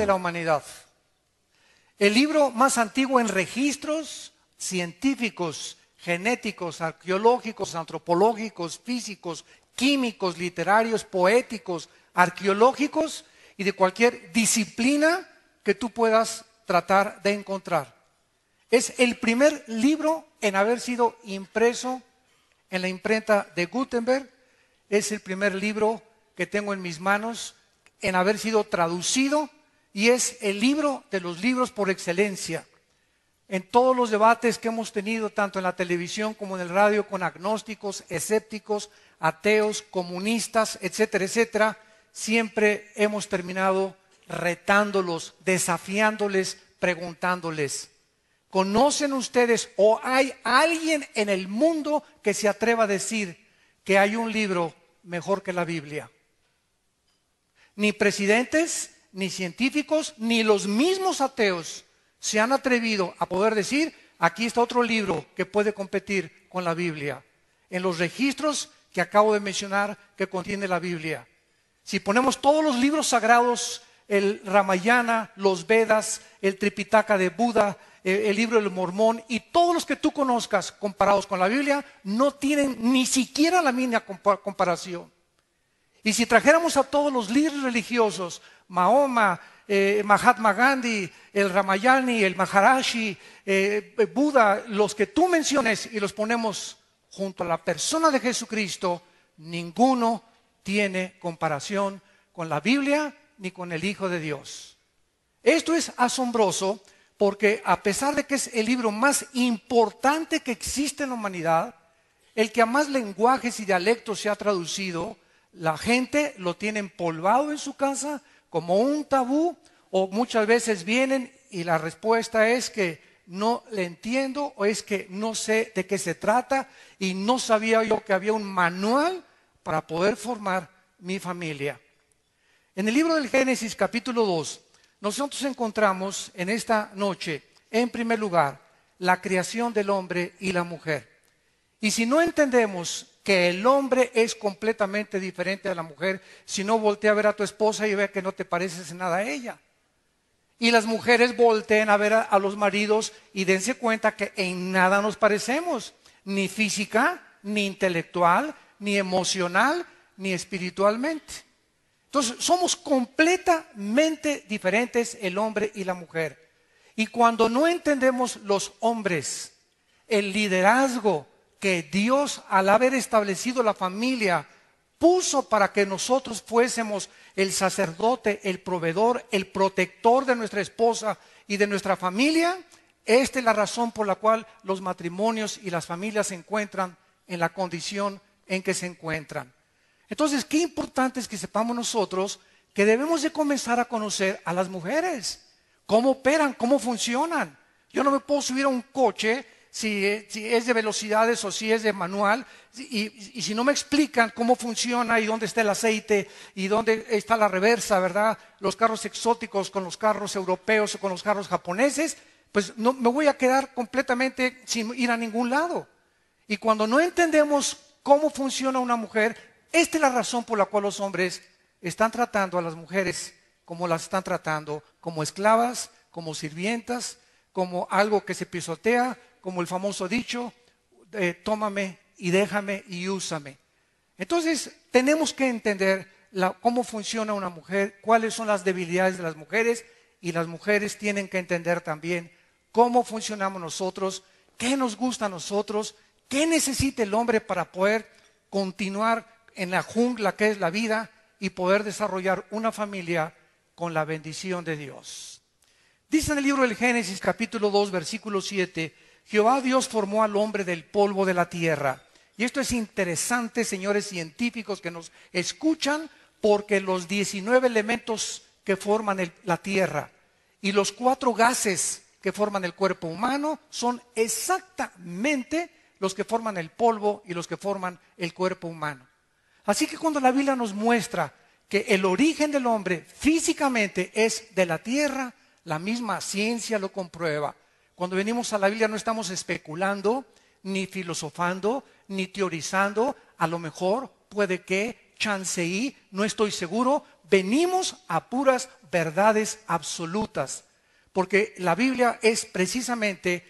de la humanidad. El libro más antiguo en registros científicos, genéticos, arqueológicos, antropológicos, físicos, químicos, literarios, poéticos, arqueológicos y de cualquier disciplina que tú puedas tratar de encontrar. Es el primer libro en haber sido impreso en la imprenta de Gutenberg. Es el primer libro que tengo en mis manos en haber sido traducido y es el libro de los libros por excelencia. En todos los debates que hemos tenido, tanto en la televisión como en el radio, con agnósticos, escépticos, ateos, comunistas, etcétera, etcétera, siempre hemos terminado retándolos, desafiándoles, preguntándoles: ¿conocen ustedes o hay alguien en el mundo que se atreva a decir que hay un libro mejor que la Biblia? Ni presidentes, ni científicos, ni los mismos ateos se han atrevido a poder decir: aquí está otro libro que puede competir con la Biblia, en los registros que acabo de mencionar que contiene la Biblia. Si ponemos todos los libros sagrados, el Ramayana, los Vedas, el Tripitaka de Buda, el libro del Mormón y todos los que tú conozcas comparados con la Biblia, no tienen ni siquiera la mínima comparación. Y si trajéramos a todos los líderes religiosos, Mahoma, Mahatma Gandhi, el Ramayani, el Maharashi, Buda, los que tú menciones, y los ponemos junto a la persona de Jesucristo, ninguno tiene comparación con la Biblia ni con el Hijo de Dios. Esto es asombroso porque a pesar de que es el libro más importante que existe en la humanidad, el que a más lenguajes y dialectos se ha traducido, la gente lo tiene empolvado en su casa como un tabú, o muchas veces vienen y la respuesta es que no le entiendo o es que no sé de qué se trata y no sabía yo que había un manual para poder formar mi familia. En el libro del Génesis capítulo 2, nosotros encontramos en esta noche, en primer lugar, la creación del hombre y la mujer. Y si no entendemos que el hombre es completamente diferente a la mujer, si no, voltea a ver a tu esposa y ve que no te pareces en nada a ella. Y las mujeres volteen a ver a los maridos y dense cuenta que en nada nos parecemos, ni física, ni intelectual, ni emocional, ni espiritualmente. Entonces, somos completamente diferentes el hombre y la mujer. Y cuando no entendemos los hombres, el liderazgo que Dios, al haber establecido la familia, puso para que nosotros fuésemos el sacerdote, el proveedor, el protector de nuestra esposa y de nuestra familia, esta es la razón por la cual los matrimonios y las familias se encuentran en la condición en que se encuentran. Entonces, qué importante es que sepamos nosotros que debemos de comenzar a conocer a las mujeres, cómo operan, cómo funcionan. Yo no me puedo subir a un coche si es de velocidades o si es de manual, y si no me explican cómo funciona y dónde está el aceite y dónde está la reversa, ¿verdad? Los carros exóticos con los carros europeos o con los carros japoneses, pues no, me voy a quedar completamente sin ir a ningún lado. Y cuando no entendemos cómo funciona una mujer, esta es la razón por la cual los hombres están tratando a las mujeres como las están tratando, como esclavas, como sirvientas, como algo que se pisotea, como el famoso dicho, tómame y déjame y úsame. Entonces, tenemos que entender cómo funciona una mujer, cuáles son las debilidades de las mujeres, y las mujeres tienen que entender también cómo funcionamos nosotros, qué nos gusta a nosotros, qué necesita el hombre para poder continuar en la jungla que es la vida y poder desarrollar una familia con la bendición de Dios. Dice en el libro del Génesis capítulo 2 versículo 7, Jehová Dios formó al hombre del polvo de la tierra. Y esto es interesante, señores científicos que nos escuchan, porque los 19 elementos que forman la tierra y los 4 gases que forman el cuerpo humano son exactamente los que forman el polvo y los que forman el cuerpo humano. Así que cuando la Biblia nos muestra que el origen del hombre físicamente es de la tierra, la misma ciencia lo comprueba. Cuando venimos a la Biblia no estamos especulando, ni filosofando, ni teorizando. A lo mejor puede que chanceí, no estoy seguro, venimos a puras verdades absolutas. Porque la Biblia es precisamente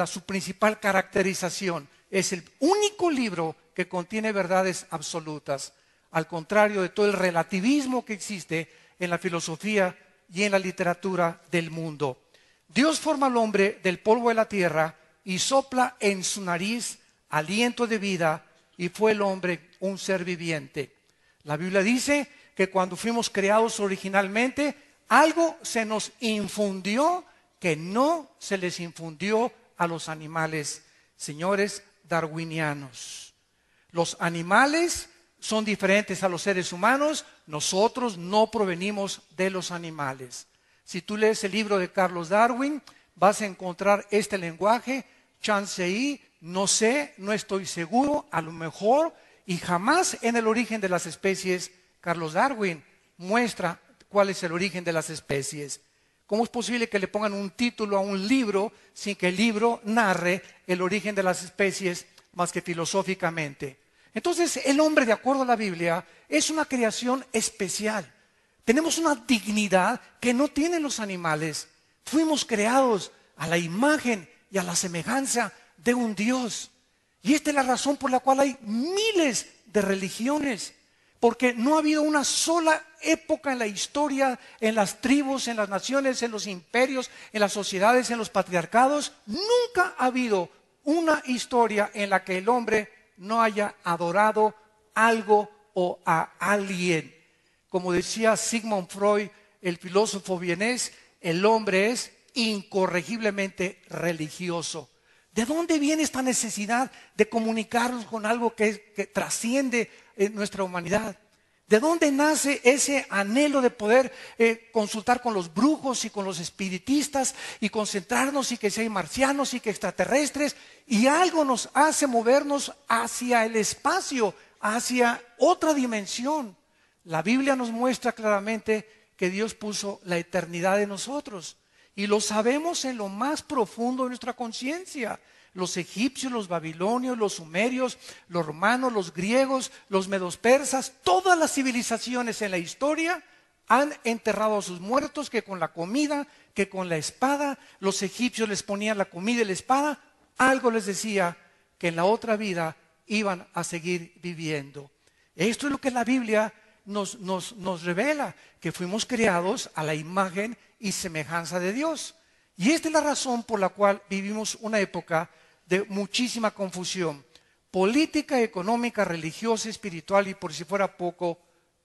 su principal caracterización. Es el único libro que contiene verdades absolutas, al contrario de todo el relativismo que existe en la filosofía y en la literatura del mundo. Dios forma al hombre del polvo de la tierra y sopla en su nariz aliento de vida, y fue el hombre un ser viviente. La Biblia dice que cuando fuimos creados originalmente, algo se nos infundió que no se les infundió a los animales, señores darwinianos. Los animales son diferentes a los seres humanos, nosotros no provenimos de los animales. Si tú lees el libro de Carlos Darwin, vas a encontrar este lenguaje, chanceí, no sé, no estoy seguro, a lo mejor, y jamás en el origen de las especies, Carlos Darwin muestra cuál es el origen de las especies. ¿Cómo es posible que le pongan un título a un libro sin que el libro narre el origen de las especies más que filosóficamente? Entonces, el hombre, de acuerdo a la Biblia, es una creación especial. Tenemos una dignidad que no tienen los animales. Fuimos creados a la imagen y a la semejanza de un Dios. Y esta es la razón por la cual hay miles de religiones. Porque no ha habido una sola época en la historia, en las tribus, en las naciones, en los imperios, en las sociedades, en los patriarcados. Nunca ha habido una historia en la que el hombre no haya adorado algo o a alguien. Como decía Sigmund Freud, el filósofo vienés, el hombre es incorregiblemente religioso. ¿De dónde viene esta necesidad de comunicarnos con algo que trasciende nuestra humanidad? ¿De dónde nace ese anhelo de poder consultar con los brujos y con los espiritistas y concentrarnos y que si hay marcianos y que extraterrestres? Y algo nos hace movernos hacia el espacio, hacia otra dimensión. La Biblia nos muestra claramente que Dios puso la eternidad en nosotros. Y lo sabemos en lo más profundo de nuestra conciencia. Los egipcios, los babilonios, los sumerios, los romanos, los griegos, los medos persas, todas las civilizaciones en la historia han enterrado a sus muertos, que con la comida, que con la espada. Los egipcios les ponían la comida y la espada. Algo les decía que en la otra vida iban a seguir viviendo. Esto es lo que la Biblia nos revela, que fuimos creados a la imagen y semejanza de Dios. Y esta es la razón por la cual vivimos una época de muchísima confusión política, económica, religiosa, espiritual y, por si fuera poco,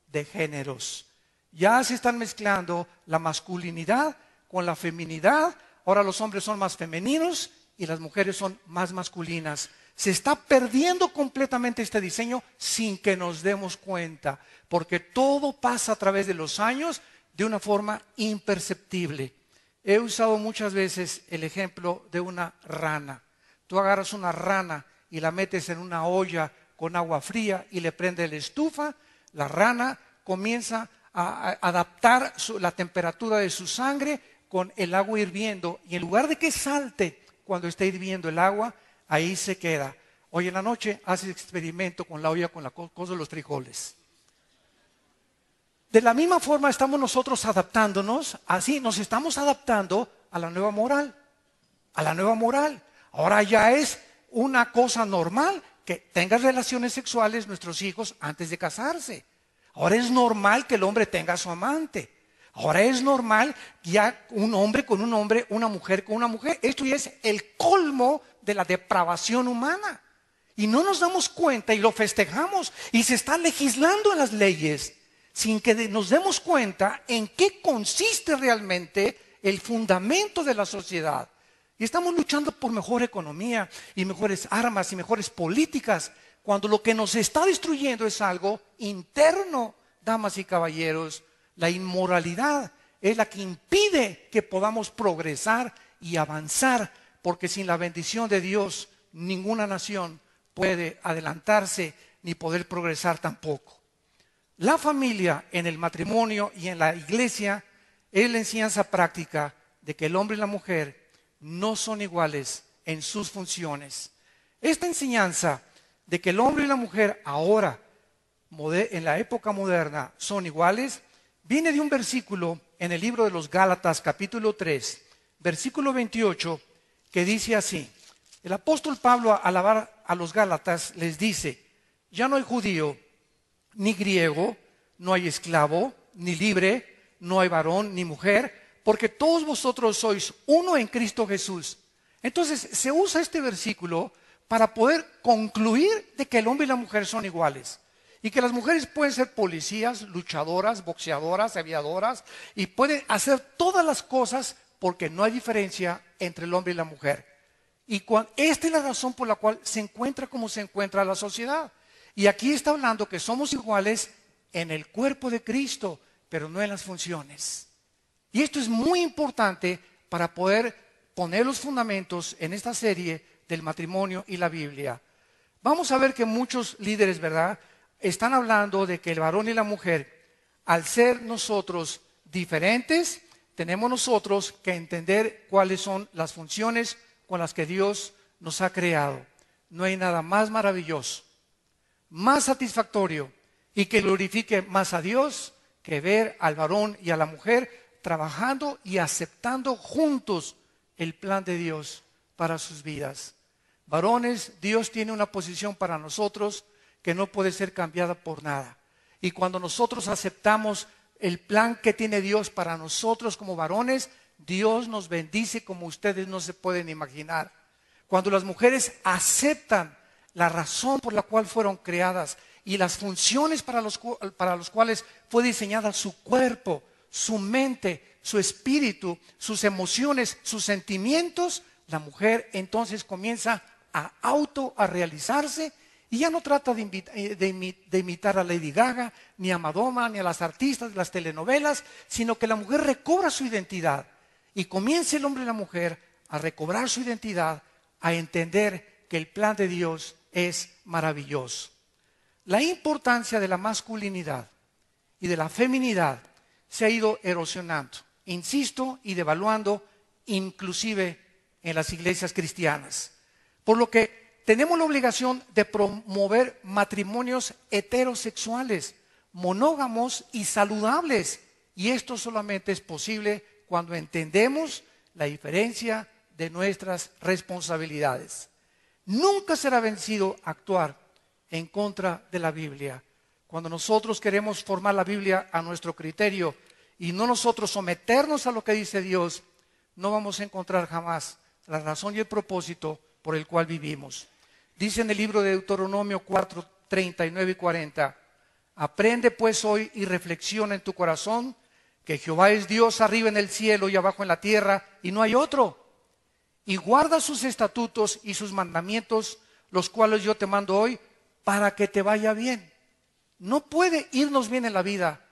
de géneros. Ya se están mezclando la masculinidad con la feminidad. Ahora los hombres son más femeninos y las mujeres son más masculinas. Se está perdiendo completamente este diseño sin que nos demos cuenta, porque todo pasa a través de los años de una forma imperceptible. He usado muchas veces el ejemplo de una rana. Tú agarras una rana y la metes en una olla con agua fría y le prendes la estufa, la rana comienza a adaptar la temperatura de su sangre con el agua hirviendo, y en lugar de que salte cuando está hirviendo el agua, ahí se queda. Hoy en la noche haces experimento con la olla con la cosa de los frijoles. De la misma forma estamos nosotros adaptándonos, así nos estamos adaptando a la nueva moral. A la nueva moral. Ahora ya es una cosa normal que tengan relaciones sexuales nuestros hijos antes de casarse. Ahora es normal que el hombre tenga a su amante. Ahora es normal ya un hombre con un hombre, una mujer con una mujer. Esto ya es el colmo de la depravación humana. Y no nos damos cuenta y lo festejamos. Y se está legislando en las leyes sin que nos demos cuenta en qué consiste realmente el fundamento de la sociedad. Y estamos luchando por mejor economía y mejores armas y mejores políticas, cuando lo que nos está destruyendo es algo interno, damas y caballeros. La inmoralidad es la que impide que podamos progresar y avanzar, porque sin la bendición de Dios ninguna nación puede adelantarse ni poder progresar tampoco. La familia en el matrimonio y en la iglesia es la enseñanza práctica de que el hombre y la mujer no son iguales en sus funciones. Esta enseñanza de que el hombre y la mujer ahora en la época moderna son iguales, viene de un versículo en el libro de los Gálatas, capítulo 3, versículo 28, que dice así. El apóstol Pablo, al hablar a los Gálatas, les dice: ya no hay judío ni griego, no hay esclavo ni libre, no hay varón ni mujer, porque todos vosotros sois uno en Cristo Jesús. Entonces se usa este versículo para poder concluir de que el hombre y la mujer son iguales. Y que las mujeres pueden ser policías, luchadoras, boxeadoras, aviadoras, y pueden hacer todas las cosas porque no hay diferencia entre el hombre y la mujer. Y esta es la razón por la cual se encuentra como se encuentra la sociedad. Y aquí está hablando que somos iguales en el cuerpo de Cristo, pero no en las funciones. Y esto es muy importante para poder poner los fundamentos en esta serie del matrimonio y la Biblia. Vamos a ver que muchos líderes, ¿verdad?, están hablando de que el varón y la mujer, al ser nosotros diferentes, tenemos nosotros que entender cuáles son las funciones con las que Dios nos ha creado. No hay nada más maravilloso, más satisfactorio y que glorifique más a Dios que ver al varón y a la mujer trabajando y aceptando juntos el plan de Dios para sus vidas. Varones, Dios tiene una posición para nosotros que no puede ser cambiada por nada. Y cuando nosotros aceptamos el plan que tiene Dios para nosotros como varones, Dios nos bendice como ustedes no se pueden imaginar. Cuando las mujeres aceptan la razón por la cual fueron creadas y las funciones para los cuales fue diseñada su cuerpo, su mente, su espíritu, sus emociones, sus sentimientos, la mujer entonces comienza a realizarse y ya no trata de imitar a Lady Gaga, ni a Madonna, ni a las artistas de las telenovelas, sino que la mujer recobra su identidad y comienza el hombre y la mujer a recobrar su identidad, a entender que el plan de Dios es maravilloso. La importancia de la masculinidad y de la feminidad se ha ido erosionando, insisto, y devaluando inclusive en las iglesias cristianas. Por lo que tenemos la obligación de promover matrimonios heterosexuales, monógamos y saludables. Y esto solamente es posible cuando entendemos la diferencia de nuestras responsabilidades. Nunca será vencido actuar en contra de la Biblia. Cuando nosotros queremos formar la Biblia a nuestro criterio y no nosotros someternos a lo que dice Dios, no vamos a encontrar jamás la razón y el propósito por el cual vivimos. Dice en el libro de Deuteronomio 4, 39 y 40, aprende pues hoy y reflexiona en tu corazón que Jehová es Dios arriba en el cielo y abajo en la tierra y no hay otro. Y guarda sus estatutos y sus mandamientos, los cuales yo te mando hoy, para que te vaya bien. No puede irnos bien en la vida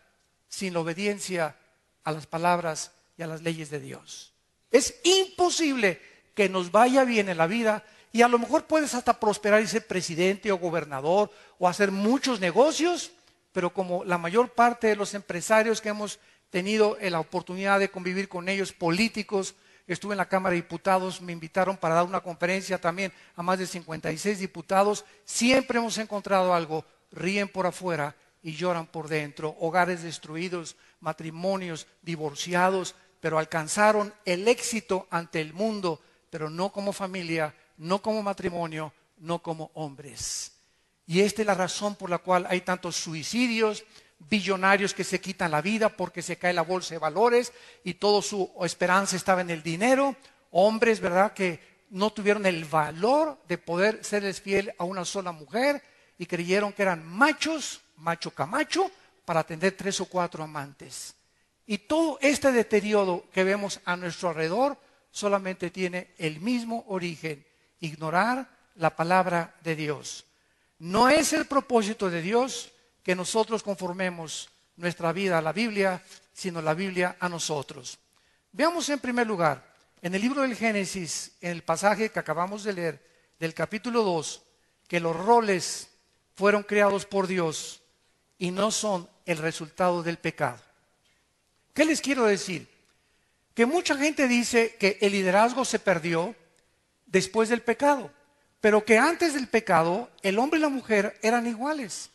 sin la obediencia a las palabras y a las leyes de Dios. Es imposible que nos vaya bien en la vida y a lo mejor puedes hasta prosperar y ser presidente o gobernador o hacer muchos negocios, pero como la mayor parte de los empresarios que hemos tenido la oportunidad de convivir con ellos, políticos, estuve en la Cámara de Diputados, me invitaron para dar una conferencia también a más de 56 diputados, siempre hemos encontrado algo, ríen por afuera y lloran por dentro, hogares destruidos, matrimonios divorciados, pero alcanzaron el éxito ante el mundo, pero no como familia, no como matrimonio, no como hombres. Y esta es la razón por la cual hay tantos suicidios, billonarios que se quitan la vida porque se cae la bolsa de valores y toda su esperanza estaba en el dinero, hombres, ¿verdad?, que no tuvieron el valor de poder serles fiel a una sola mujer y creyeron que eran machos, macho camacho, para tener 3 o 4 amantes. Y todo este deterioro que vemos a nuestro alrededor solamente tiene el mismo origen, ignorar la palabra de Dios. No es el propósito de Dios que nosotros conformemos nuestra vida a la Biblia, sino la Biblia a nosotros. Veamos en primer lugar, en el libro del Génesis, en el pasaje que acabamos de leer, del capítulo 2, que los roles fueron creados por Dios y no son el resultado del pecado. ¿Qué les quiero decir? Que mucha gente dice que el liderazgo se perdió después del pecado, pero que antes del pecado el hombre y la mujer eran iguales.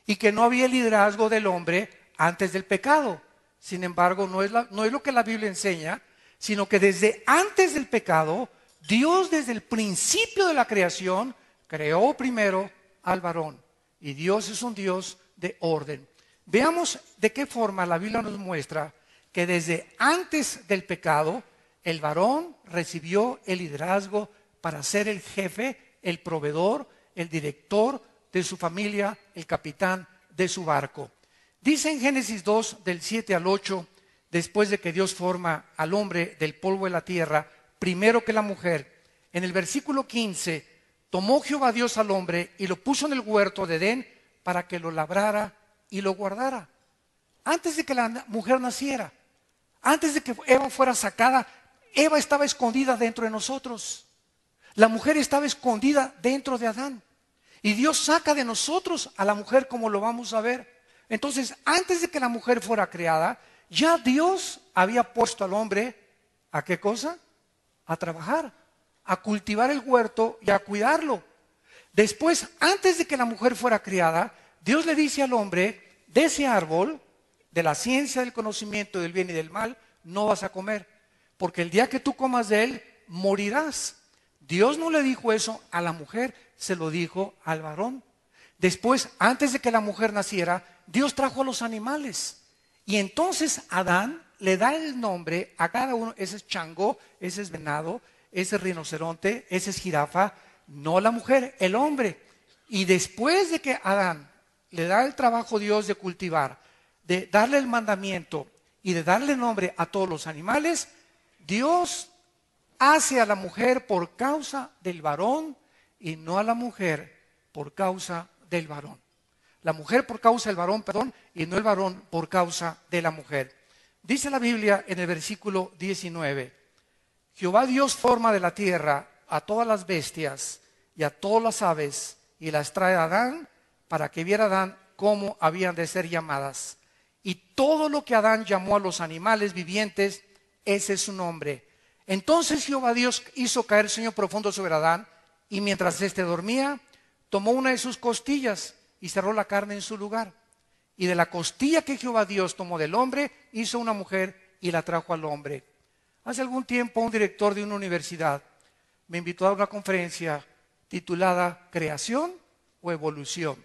y que no había liderazgo del hombre antes del pecado. Sin embargo, no es lo que la Biblia enseña, sino que desde antes del pecado, Dios desde el principio de la creación creó primero al varón. Y Dios es un Dios de orden. Veamos de qué forma la Biblia nos muestra que desde antes del pecado, el varón recibió el liderazgo para ser el jefe, el proveedor, el director de su familia, el capitán de su barco. Dice en Génesis 2, del 7 al 8, después de que Dios forma al hombre del polvo de la tierra, primero que la mujer, en el versículo 15, tomó Jehová Dios al hombre y lo puso en el huerto de Edén para que lo labrara y lo guardara. Antes de que la mujer naciera, antes de que Eva fuera sacada, Eva estaba escondida dentro de nosotros. La mujer estaba escondida dentro de Adán. Y Dios saca de nosotros a la mujer, como lo vamos a ver. Entonces, antes de que la mujer fuera creada, ya Dios había puesto al hombre, ¿a qué cosa? A trabajar, a cultivar el huerto y a cuidarlo. Después, antes de que la mujer fuera creada, Dios le dice al hombre, de ese árbol, de la ciencia del conocimiento del bien y del mal, no vas a comer, porque el día que tú comas de él, morirás. Dios no le dijo eso a la mujer, se lo dijo al varón. Después, antes de que la mujer naciera, Dios trajo a los animales. Y entonces Adán le da el nombre a cada uno. Ese es chango, ese es venado, ese es rinoceronte, ese es jirafa. No la mujer, el hombre. Y después de que Adán le da el trabajo Dios de cultivar, de darle el mandamiento y de darle nombre a todos los animales, Dios hace a la mujer por causa del varón y no a la mujer por causa del varón. La mujer por causa del varón, perdón, y no el varón por causa de la mujer. Dice la Biblia en el versículo 19, Jehová Dios forma de la tierra a todas las bestias y a todas las aves y las trae a Adán para que viera Adán cómo habían de ser llamadas. Y todo lo que Adán llamó a los animales vivientes, ese es su nombre. Entonces Jehová Dios hizo caer sueño profundo sobre Adán, y mientras éste dormía, tomó una de sus costillas y cerró la carne en su lugar. Y de la costilla que Jehová Dios tomó del hombre, hizo una mujer y la trajo al hombre. Hace algún tiempo un director de una universidad me invitó a una conferencia titulada ¿Creación o evolución?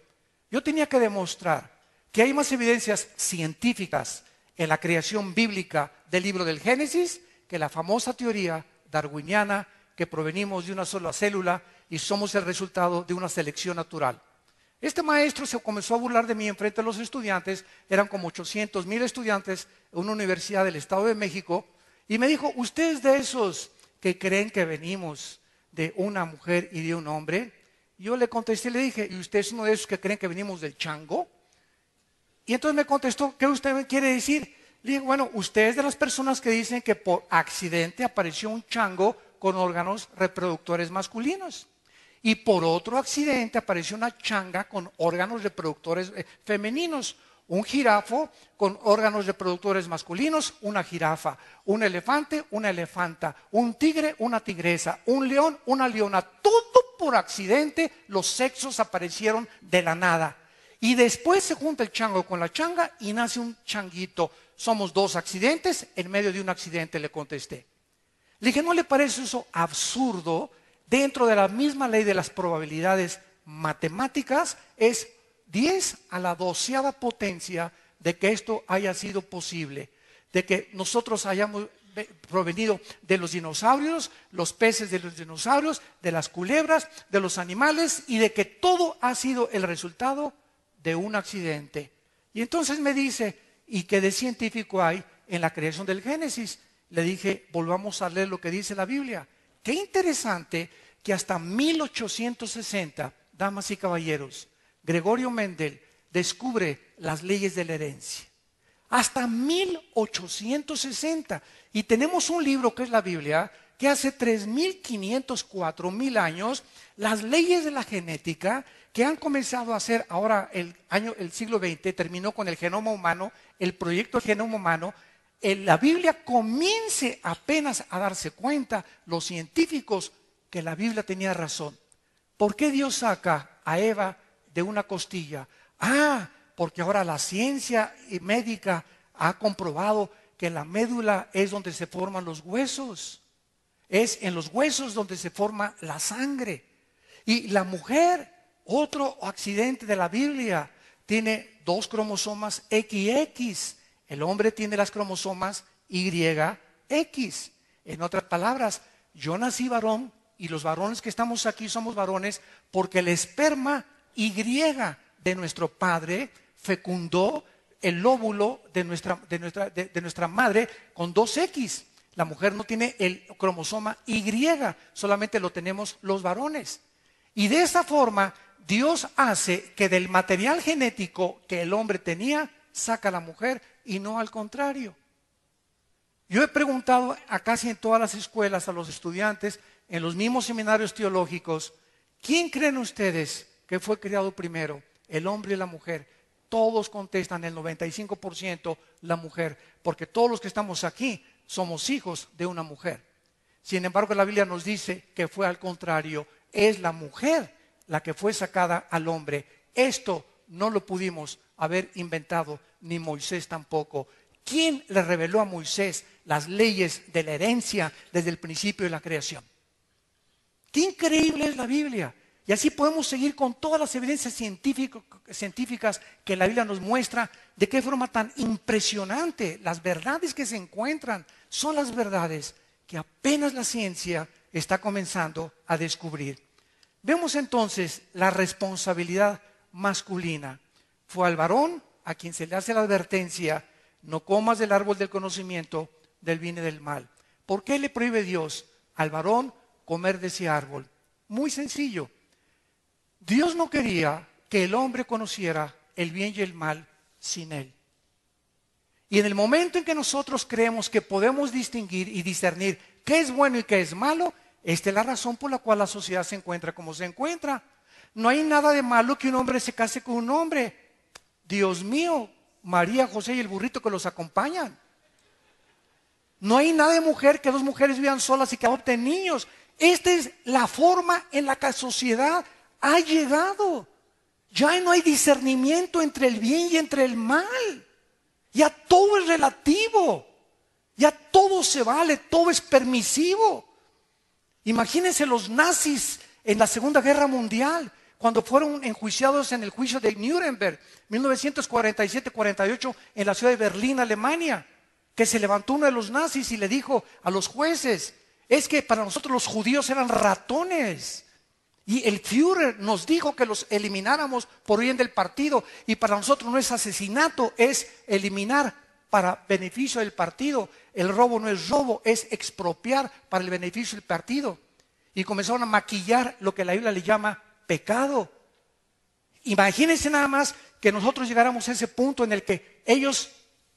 Yo tenía que demostrar que hay más evidencias científicas en la creación bíblica del libro del Génesis que la famosa teoría darwiniana que provenimos de una sola célula y somos el resultado de una selección natural. Este maestro se comenzó a burlar de mí en frente de los estudiantes, eran como 800,000 estudiantes en una universidad del Estado de México, y me dijo, ¿usted es de esos que creen que venimos de una mujer y de un hombre? Yo le contesté y le dije, ¿y usted es uno de esos que creen que venimos del chango? Y entonces me contestó, ¿qué usted me quiere decir? Le dije, bueno, usted es de las personas que dicen que por accidente apareció un chango con órganos reproductores masculinos. Y por otro accidente apareció una changa con órganos reproductores femeninos. Un jirafo con órganos reproductores masculinos, una jirafa. Un elefante, una elefanta. Un tigre, una tigresa. Un león, una leona. Todo por accidente, los sexos aparecieron de la nada. Y después se junta el chango con la changa y nace un changuito. Somos dos accidentes, en medio de un accidente, le contesté. Le dije, ¿no le parece eso absurdo? Dentro de la misma ley de las probabilidades matemáticas, es 10 a la 12ª potencia de que esto haya sido posible. De que nosotros hayamos provenido de los dinosaurios, los peces de los dinosaurios, de las culebras, de los animales, y de que todo ha sido el resultado de un accidente. Y entonces me dice, ¿y qué de científico hay en la creación del Génesis? Le dije, volvamos a leer lo que dice la Biblia. Qué interesante que hasta 1860, damas y caballeros, Gregorio Mendel descubre las leyes de la herencia. Hasta 1860. Y tenemos un libro que es la Biblia, que hace 3,500, 4,000 años, las leyes de la genética que han comenzado a hacer ahora el siglo XX, terminó con el genoma humano, el proyecto del genoma humano. La Biblia comience apenas a darse cuenta, los científicos, que la Biblia tenía razón. ¿Por qué Dios saca a Eva de una costilla, Porque ahora la ciencia médica ha comprobado que la médula es donde se forman los huesos. Es en los huesos donde se forma la sangre. Y la mujer, otro accidente de la Biblia, tiene 2 cromosomas XX. El hombre tiene las cromosomas YX. En otras palabras, yo nací varón y los varones que estamos aquí somos varones porque el esperma Y de nuestro padre fecundó el óvulo de nuestra madre con 2X. La mujer no tiene el cromosoma Y, solamente lo tenemos los varones. Y de esa forma, Dios hace que del material genético que el hombre tenía, saca a la mujer y no al contrario. Yo he preguntado a casi en todas las escuelas, a los estudiantes, en los mismos seminarios teológicos, ¿quién creen ustedes que fue creado primero? ¿El hombre y la mujer? Todos contestan, el 95% la mujer, porque todos los que estamos aquí somos hijos de una mujer. Sin embargo, la Biblia nos dice que fue al contrario, es la mujer la que fue sacada al hombre. Esto no lo pudimos haber inventado, ni Moisés tampoco. ¿Quién le reveló a Moisés las leyes de la herencia desde el principio de la creación? ¡Qué increíble es la Biblia! Y así podemos seguir con todas las evidencias científicas que la Biblia nos muestra de qué forma tan impresionante las verdades que se encuentran son las verdades que apenas la ciencia está comenzando a descubrir. Vemos entonces la responsabilidad masculina. Fue al varón a quien se le hace la advertencia: no comas del árbol del conocimiento del bien y del mal. ¿Por qué le prohíbe Dios al varón comer de ese árbol? Muy sencillo. Dios no quería que el hombre conociera el bien y el mal sin él. Y en el momento en que nosotros creemos que podemos distinguir y discernir qué es bueno y qué es malo, esta es la razón por la cual la sociedad se encuentra como se encuentra. No hay nada de malo que un hombre se case con un hombre. Dios mío, María, José y el burrito que los acompañan. No hay nada de mujer que 2 mujeres vivan solas y que adopten niños. Esta es la forma en la que la sociedad ha llegado. Ya no hay discernimiento entre el bien y entre el mal. Ya todo es relativo. Ya todo se vale, todo es permisivo. Imagínense los nazis en la Segunda Guerra Mundial, cuando fueron enjuiciados en el juicio de Nuremberg, 1947-48, en la ciudad de Berlín, Alemania, que se levantó uno de los nazis y le dijo a los jueces: es que para nosotros los judíos eran ratones. Y el Führer nos dijo que los elimináramos por bien del partido. Y para nosotros no es asesinato, es eliminar para beneficio del partido. El robo no es robo, es expropiar para el beneficio del partido. Y comenzaron a maquillar lo que la Biblia le llama pecado. Imagínense nada más que nosotros llegáramos a ese punto en el que ellos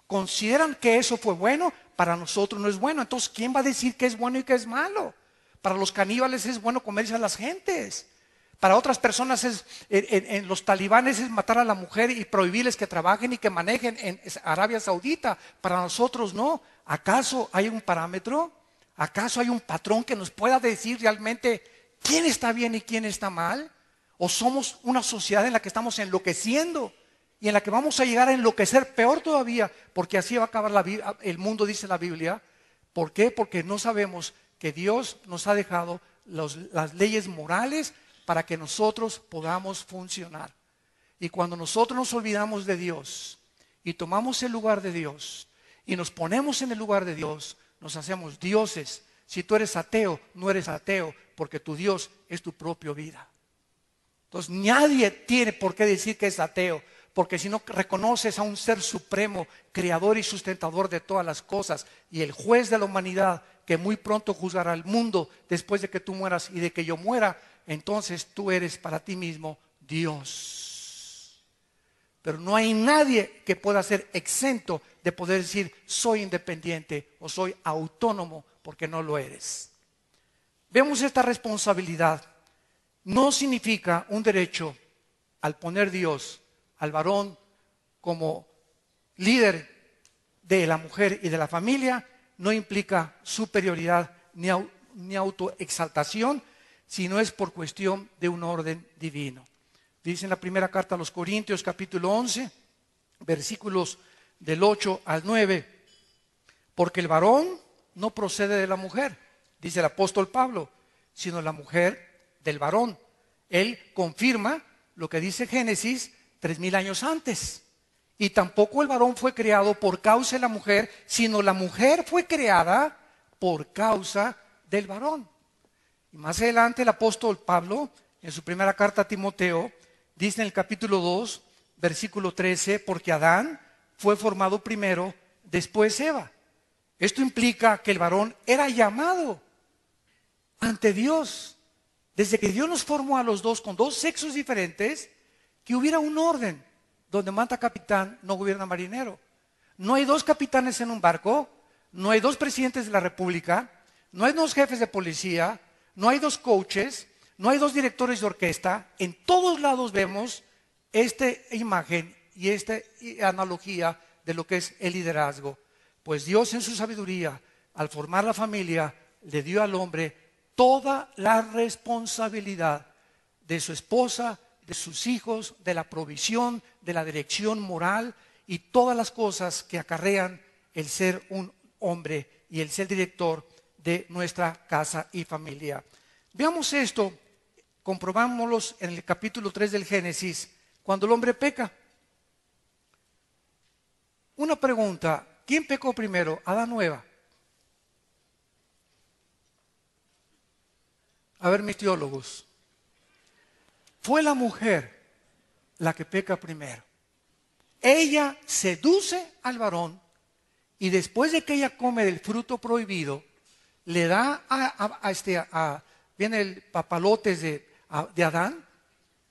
consideran que eso fue bueno, para nosotros no es bueno. Entonces, ¿quién va a decir qué es bueno y qué es malo? Para los caníbales es bueno comerse a las gentes. Para otras personas en los talibanes es matar a la mujer y prohibirles que trabajen y que manejen en Arabia Saudita. Para nosotros no. ¿Acaso hay un parámetro? ¿Acaso hay un patrón que nos pueda decir realmente quién está bien y quién está mal? ¿O somos una sociedad en la que estamos enloqueciendo y en la que vamos a llegar a enloquecer peor todavía? Porque así va a acabar el mundo, dice la Biblia. ¿Por qué? Porque no sabemos que Dios nos ha dejado las leyes morales para que nosotros podamos funcionar. Y cuando nosotros nos olvidamos de Dios y tomamos el lugar de Dios y nos ponemos en el lugar de Dios, nos hacemos dioses. Si tú eres ateo, no eres ateo, porque tu Dios es tu propia vida. Entonces nadie tiene por qué decir que es ateo, porque si no reconoces a un ser supremo, creador y sustentador de todas las cosas, y el juez de la humanidad, que muy pronto juzgará al mundo después de que tú mueras y de que yo muera, entonces tú eres para ti mismo Dios. Pero no hay nadie que pueda ser exento de poder decir soy independiente o soy autónomo, porque no lo eres. Vemos esta responsabilidad. No significa un derecho al poner Dios al varón como líder de la mujer y de la familia. No implica superioridad ni autoexaltación, sino es por cuestión de un orden divino. Dice en la primera carta a los Corintios, capítulo 11, versículos del 8 al 9, porque el varón no procede de la mujer, dice el apóstol Pablo, sino la mujer del varón. Él confirma lo que dice Génesis 3000 años antes. Y tampoco el varón fue creado por causa de la mujer, sino la mujer fue creada por causa del varón. Y más adelante el apóstol Pablo, en su primera carta a Timoteo, dice en el capítulo 2, versículo 13, porque Adán fue formado primero, después Eva. Esto implica que el varón era llamado ante Dios. Desde que Dios nos formó a los dos con dos sexos diferentes, que hubiera un orden donde manda capitán, no gobierna marinero. No hay dos capitanes en un barco, no hay dos presidentes de la república, no hay dos jefes de policía, no hay dos coaches, no hay dos directores de orquesta. En todos lados vemos esta imagen y esta analogía de lo que es el liderazgo. Pues Dios en su sabiduría, al formar la familia, le dio al hombre toda la responsabilidad de su esposa, de sus hijos, de la provisión, de la dirección moral y todas las cosas que acarrean el ser un hombre y el ser director de nuestra casa y familia. Veamos esto, comprobámoslo en el capítulo 3 del Génesis, cuando el hombre peca. Una pregunta, ¿quién pecó primero, Adán o Eva? A ver, mis teólogos. Fue la mujer la que peca primero. Ella seduce al varón y después de que ella come del fruto prohibido, le da viene el papalotes de Adán,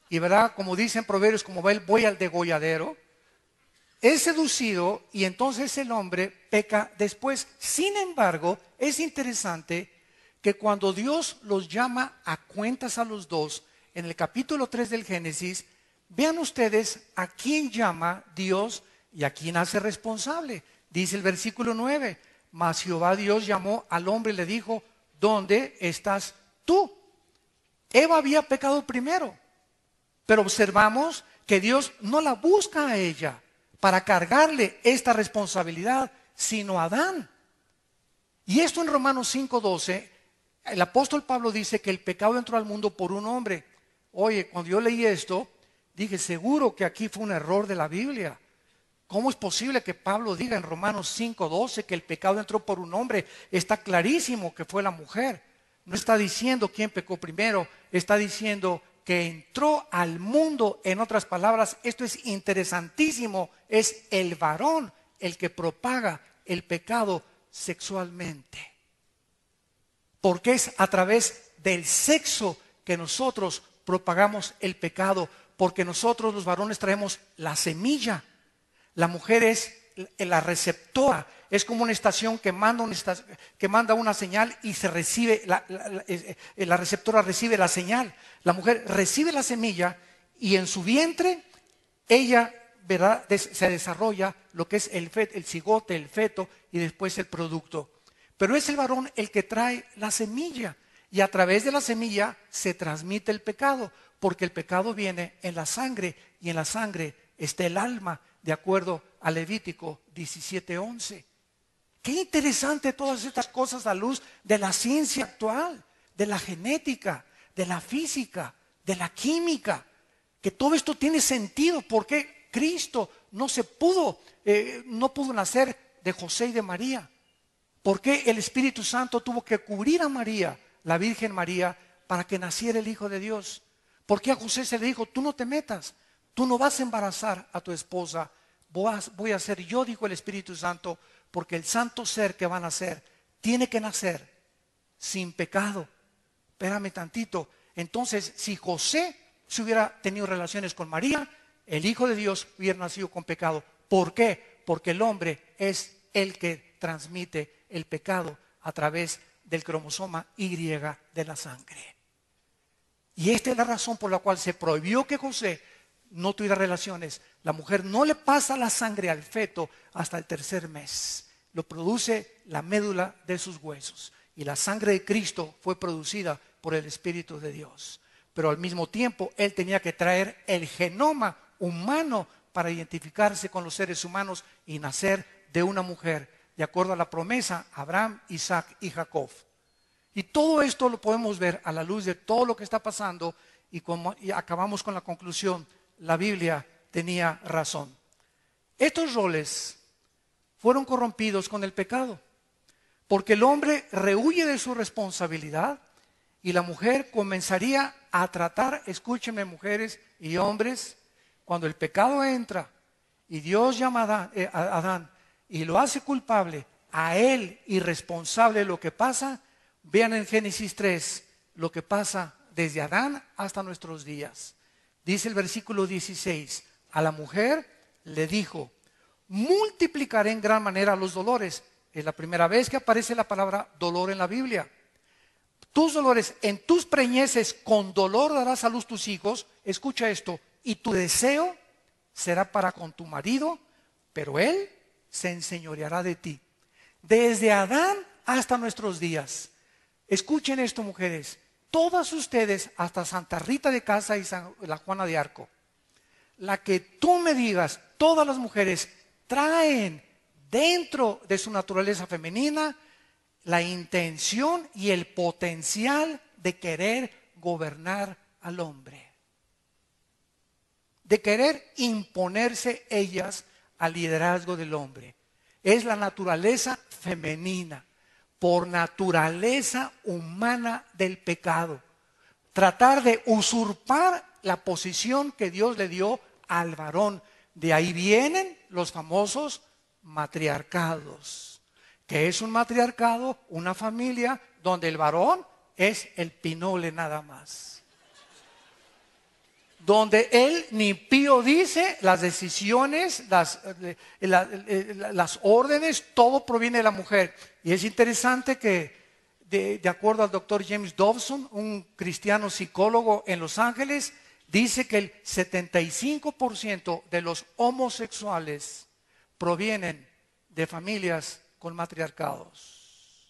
y verá, como dicen Proverbios, como va el buey al degolladero, es seducido y entonces el hombre peca después. Sin embargo, es interesante que cuando Dios los llama a cuentas a los dos, en el capítulo 3 del Génesis, vean ustedes a quién llama Dios y a quién hace responsable. Dice el versículo 9, mas Jehová Dios llamó al hombre y le dijo, ¿dónde estás tú? Eva había pecado primero, pero observamos que Dios no la busca a ella para cargarle esta responsabilidad, sino a Adán. Y esto en Romanos 5:12, el apóstol Pablo dice que el pecado entró al mundo por un hombre. Oye, cuando yo leí esto, dije, seguro que aquí fue un error de la Biblia. ¿Cómo es posible que Pablo diga en Romanos 5:12 que el pecado entró por un hombre? Está clarísimo que fue la mujer. No está diciendo quién pecó primero, está diciendo que entró al mundo. En otras palabras, esto es interesantísimo, es el varón el que propaga el pecado sexualmente. Porque es a través del sexo que nosotros propagamos el pecado, porque nosotros los varones traemos la semilla. La mujer es la receptora, es como una estación que manda una señal y se recibe, la receptora recibe la señal. La mujer recibe la semilla y en su vientre ella se desarrolla lo que es el cigote, el feto y después el producto. Pero es el varón el que trae la semilla y a través de la semilla se transmite el pecado, porque el pecado viene en la sangre y en la sangre está el alma, de acuerdo a Levítico 17:11. Qué interesante todas estas cosas a luz de la ciencia actual, de la genética, de la física, de la química, que todo esto tiene sentido. Porque Cristo no pudo nacer de José y de María. ¿Por qué el Espíritu Santo tuvo que cubrir a María, la Virgen María, para que naciera el Hijo de Dios? ¿Por qué a José se le dijo, tú no te metas, tú no vas a embarazar a tu esposa, voy a ser yo, dijo el Espíritu Santo, porque el santo ser que va a nacer tiene que nacer sin pecado? Espérame tantito. Entonces, si José se hubiera tenido relaciones con María, el Hijo de Dios hubiera nacido con pecado. ¿Por qué? Porque el hombre es el que transmite el pecado a través del cromosoma Y de la sangre. Y esta es la razón por la cual se prohibió que José no tuviera relaciones. La mujer no le pasa la sangre al feto hasta el tercer mes. Lo produce la médula de sus huesos. Y la sangre de Cristo fue producida por el Espíritu de Dios. pero al mismo tiempo él tenía que traer el genoma humano para identificarse con los seres humanos y nacer de una mujer, de acuerdo a la promesa, Abraham, Isaac y Jacob. Y todo esto lo podemos ver a la luz de todo lo que está pasando y acabamos con la conclusión, la Biblia tenía razón. Estos roles fueron corrompidos con el pecado, porque el hombre rehuye de su responsabilidad y la mujer comenzaría a tratar, escúchenme mujeres y hombres, cuando el pecado entra y Dios llama a Adán y lo hace culpable, a él irresponsable de lo que pasa. Vean en Génesis 3 lo que pasa desde Adán hasta nuestros días. Dice el versículo 16, a la mujer le dijo, multiplicaré en gran manera los dolores. Es la primera vez que aparece la palabra dolor en la Biblia. Tus dolores, en tus preñeces con dolor darás a luz tus hijos. Escucha esto, y tu deseo será para con tu marido, pero él se enseñoreará de ti. Desde Adán hasta nuestros días. Escuchen esto, mujeres, todas ustedes, hasta Santa Rita de Casa y la Juana de Arco, la que tú me digas, todas las mujeres traen dentro de su naturaleza femenina la intención y el potencial de querer gobernar al hombre, de querer imponerse ellas al liderazgo del hombre. Es la naturaleza femenina, por naturaleza humana del pecado. Tratar de usurpar la posición que Dios le dio al varón. De ahí vienen los famosos matriarcados. ¿Qué es un matriarcado? Una familia donde el varón es el pinole nada más. Donde él ni pío dice, las decisiones, las órdenes, todo proviene de la mujer. Y es interesante que, de acuerdo al doctor James Dobson, un cristiano psicólogo en Los Ángeles, dice que el 75% de los homosexuales provienen de familias con matriarcados,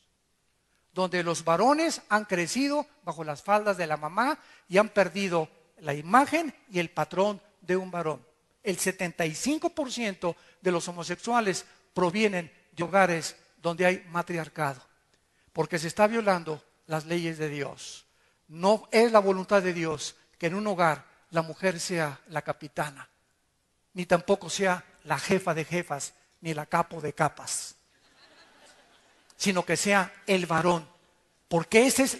donde los varones han crecido bajo las faldas de la mamá y han perdido la imagen y el patrón de un varón. El 75% de los homosexuales provienen de hogares donde hay matriarcado, porque se está violando las leyes de Dios. No es la voluntad de Dios que en un hogar la mujer sea la capitana, ni tampoco sea la jefa de jefas, ni la capo de capas, sino que sea el varón, porque ese es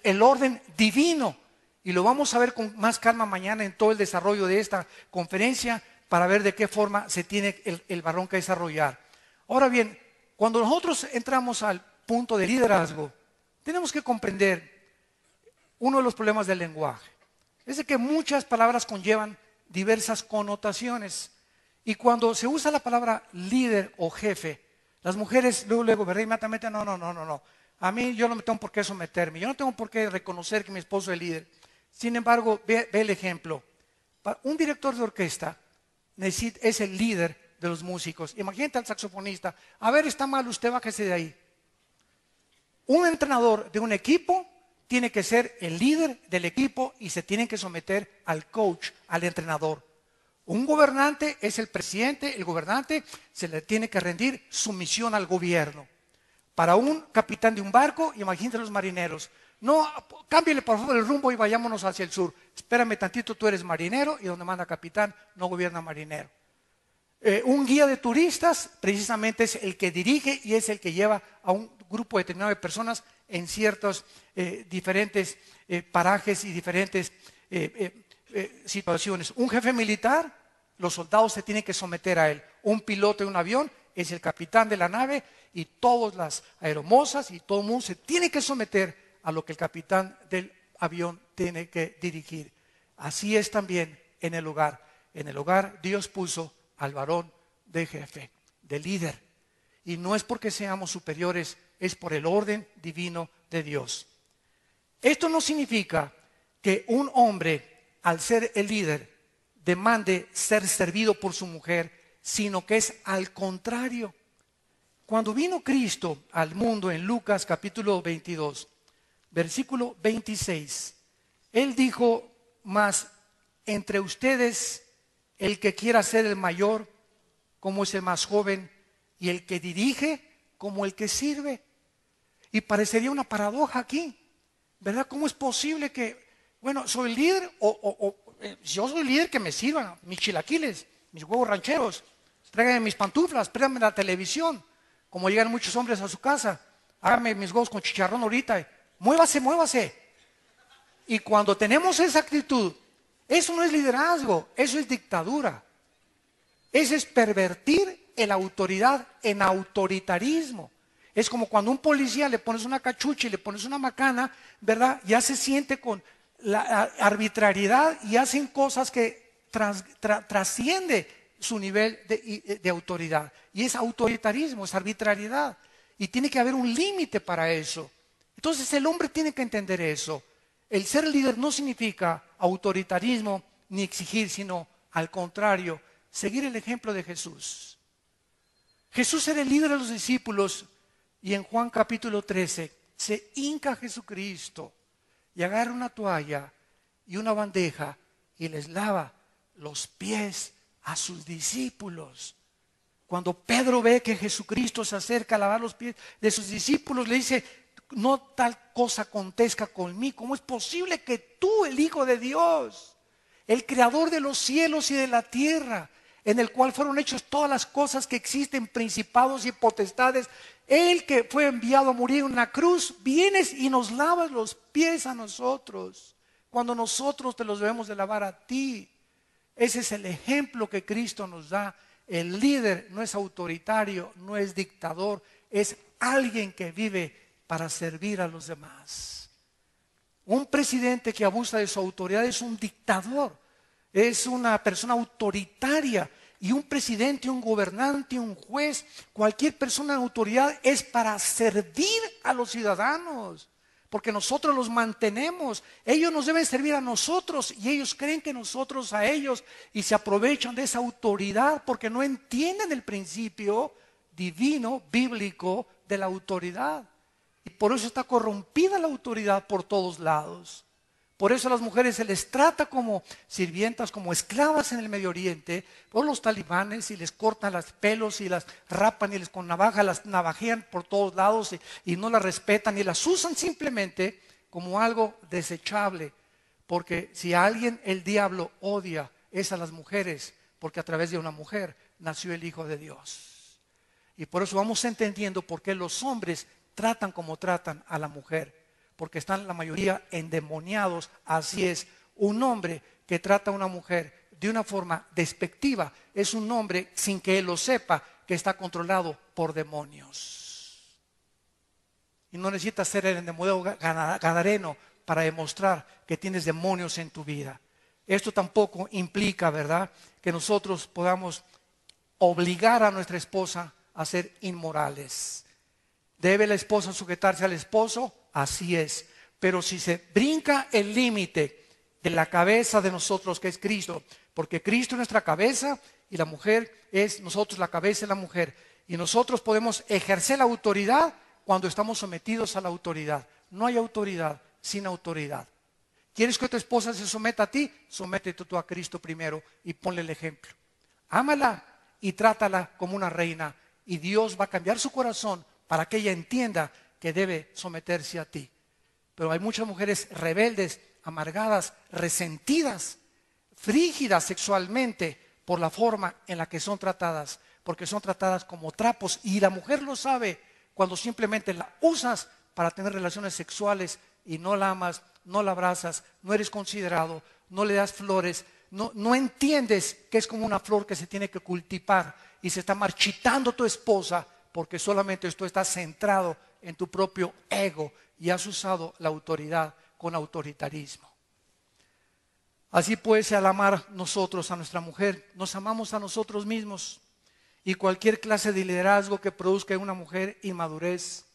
el orden divino. Y lo vamos a ver con más calma mañana en todo el desarrollo de esta conferencia para ver de qué forma se tiene el varón que desarrollar. Ahora bien, cuando nosotros entramos al punto de liderazgo, tenemos que comprender uno de los problemas del lenguaje. Es de que muchas palabras conllevan diversas connotaciones. Y cuando se usa la palabra líder o jefe, las mujeres luego, ¿verdad? Inmediatamente, no. A mí yo no me tengo por qué someterme. Yo no tengo por qué reconocer que mi esposo es líder. Sin embargo, ve el ejemplo. Un director de orquesta es el líder de los músicos. Imagínate al saxofonista. A ver, está mal, usted bájese de ahí. Un entrenador de un equipo tiene que ser el líder del equipo y se tiene que someter al coach, al entrenador. Un gobernante es el presidente, el gobernante se le tiene que rendir sumisión al gobierno. Para un capitán de un barco, imagínate los marineros. No, cámbiale por favor el rumbo y vayámonos hacia el sur. Espérame tantito, tú eres marinero y donde manda capitán no gobierna marinero. Un guía de turistas precisamente es el que dirige y es el que lleva a un grupo determinado de personas en ciertos diferentes parajes y diferentes situaciones. Un jefe militar, los soldados se tienen que someter a él. Un piloto de un avión es el capitán de la nave y todas las aeromosas y todo el mundo se tiene que someter a lo que el capitán del avión tiene que dirigir. Así es también en el hogar. En el hogar Dios puso al varón de jefe, de líder. Y no es porque seamos superiores, es por el orden divino de Dios. Esto no significa que un hombre, al ser el líder, demande ser servido por su mujer, sino que es al contrario. Cuando vino Cristo al mundo en Lucas capítulo 22, versículo 26, Él dijo mas entre ustedes el que quiera ser el mayor, como es el más joven, y el que dirige, como el que sirve. Y parecería una paradoja aquí, ¿verdad? ¿Cómo es posible que, bueno, soy líder yo soy líder, que me sirvan mis chilaquiles, mis huevos rancheros, tráiganme mis pantuflas, préstame la televisión, como llegan muchos hombres a su casa, hágame mis huevos con chicharrón ahorita, muévase, muévase. Y cuando tenemos esa actitud, eso no es liderazgo, eso es dictadura. Eso es pervertir la autoridad en autoritarismo. Es como cuando a un policía le pones una cachucha y le pones una macana, ¿verdad? Ya se siente con la arbitrariedad y hacen cosas que trasciende su nivel de autoridad. Y es autoritarismo, es arbitrariedad. Y tiene que haber un límite para eso. Entonces el hombre tiene que entender eso. El ser líder no significa autoritarismo ni exigir, sino al contrario, seguir el ejemplo de Jesús. Jesús era el líder de los discípulos y en Juan capítulo 13 se hinca Jesucristo y agarra una toalla y una bandeja y les lava los pies a sus discípulos. Cuando Pedro ve que Jesucristo se acerca a lavar los pies de sus discípulos, le dice: no tal cosa acontezca conmigo. ¿Cómo es posible que tú, el Hijo de Dios, el creador de los cielos y de la tierra, en el cual fueron hechas todas las cosas que existen, principados y potestades, el que fue enviado a morir en una cruz, vienes y nos lavas los pies a nosotros, cuando nosotros te los debemos de lavar a ti? Ese es el ejemplo que Cristo nos da. El líder no es autoritario, no es dictador, es alguien que vive para servir a los demás. Un presidente que abusa de su autoridad es un dictador, es una persona autoritaria. Y un presidente, un gobernante, un juez, cualquier persona de autoridad es para servir a los ciudadanos, porque nosotros los mantenemos. Ellos nos deben servir a nosotros y ellos creen que nosotros a ellos, y se aprovechan de esa autoridad porque no entienden el principio divino, bíblico de la autoridad. Y por eso está corrompida la autoridad por todos lados. Por eso a las mujeres se les trata como sirvientas, como esclavas en el Medio Oriente, por los talibanes, y les cortan los pelos y las rapan y les con navaja las navajean por todos lados y no las respetan y las usan simplemente como algo desechable. Porque si a alguien el diablo odia es a las mujeres, porque a través de una mujer nació el Hijo de Dios. Y por eso vamos entendiendo por qué los hombres tratan como tratan a la mujer, porque están la mayoría endemoniados. Así es, un hombre que trata a una mujer de una forma despectiva es un hombre, sin que él lo sepa, que está controlado por demonios. Y no necesitas ser el endemoniado gadareno para demostrar que tienes demonios en tu vida. Esto tampoco implica, ¿verdad?, que nosotros podamos obligar a nuestra esposa a ser inmorales. ¿Debe la esposa sujetarse al esposo? Así es. Pero si se brinca el límite de la cabeza de nosotros, que es Cristo, porque Cristo es nuestra cabeza y la mujer es nosotros, la cabeza de la mujer, y nosotros podemos ejercer la autoridad cuando estamos sometidos a la autoridad. No hay autoridad sin autoridad. ¿Quieres que tu esposa se someta a ti? Sométete tú a Cristo primero y ponle el ejemplo. Ámala y trátala como una reina, y Dios va a cambiar su corazón para que ella entienda que debe someterse a ti. Pero hay muchas mujeres rebeldes, amargadas, resentidas, frígidas sexualmente por la forma en la que son tratadas, porque son tratadas como trapos, y la mujer lo sabe cuando simplemente la usas para tener relaciones sexuales y no la amas, no la abrazas, no eres considerado, no le das flores, no entiendes que es como una flor que se tiene que cultivar y se está marchitando tu esposa, porque solamente tú estás centrado en tu propio ego y has usado la autoridad con autoritarismo. Así pues, al amar nosotros a nuestra mujer, nos amamos a nosotros mismos, y cualquier clase de liderazgo que produzca en una mujer inmadurez,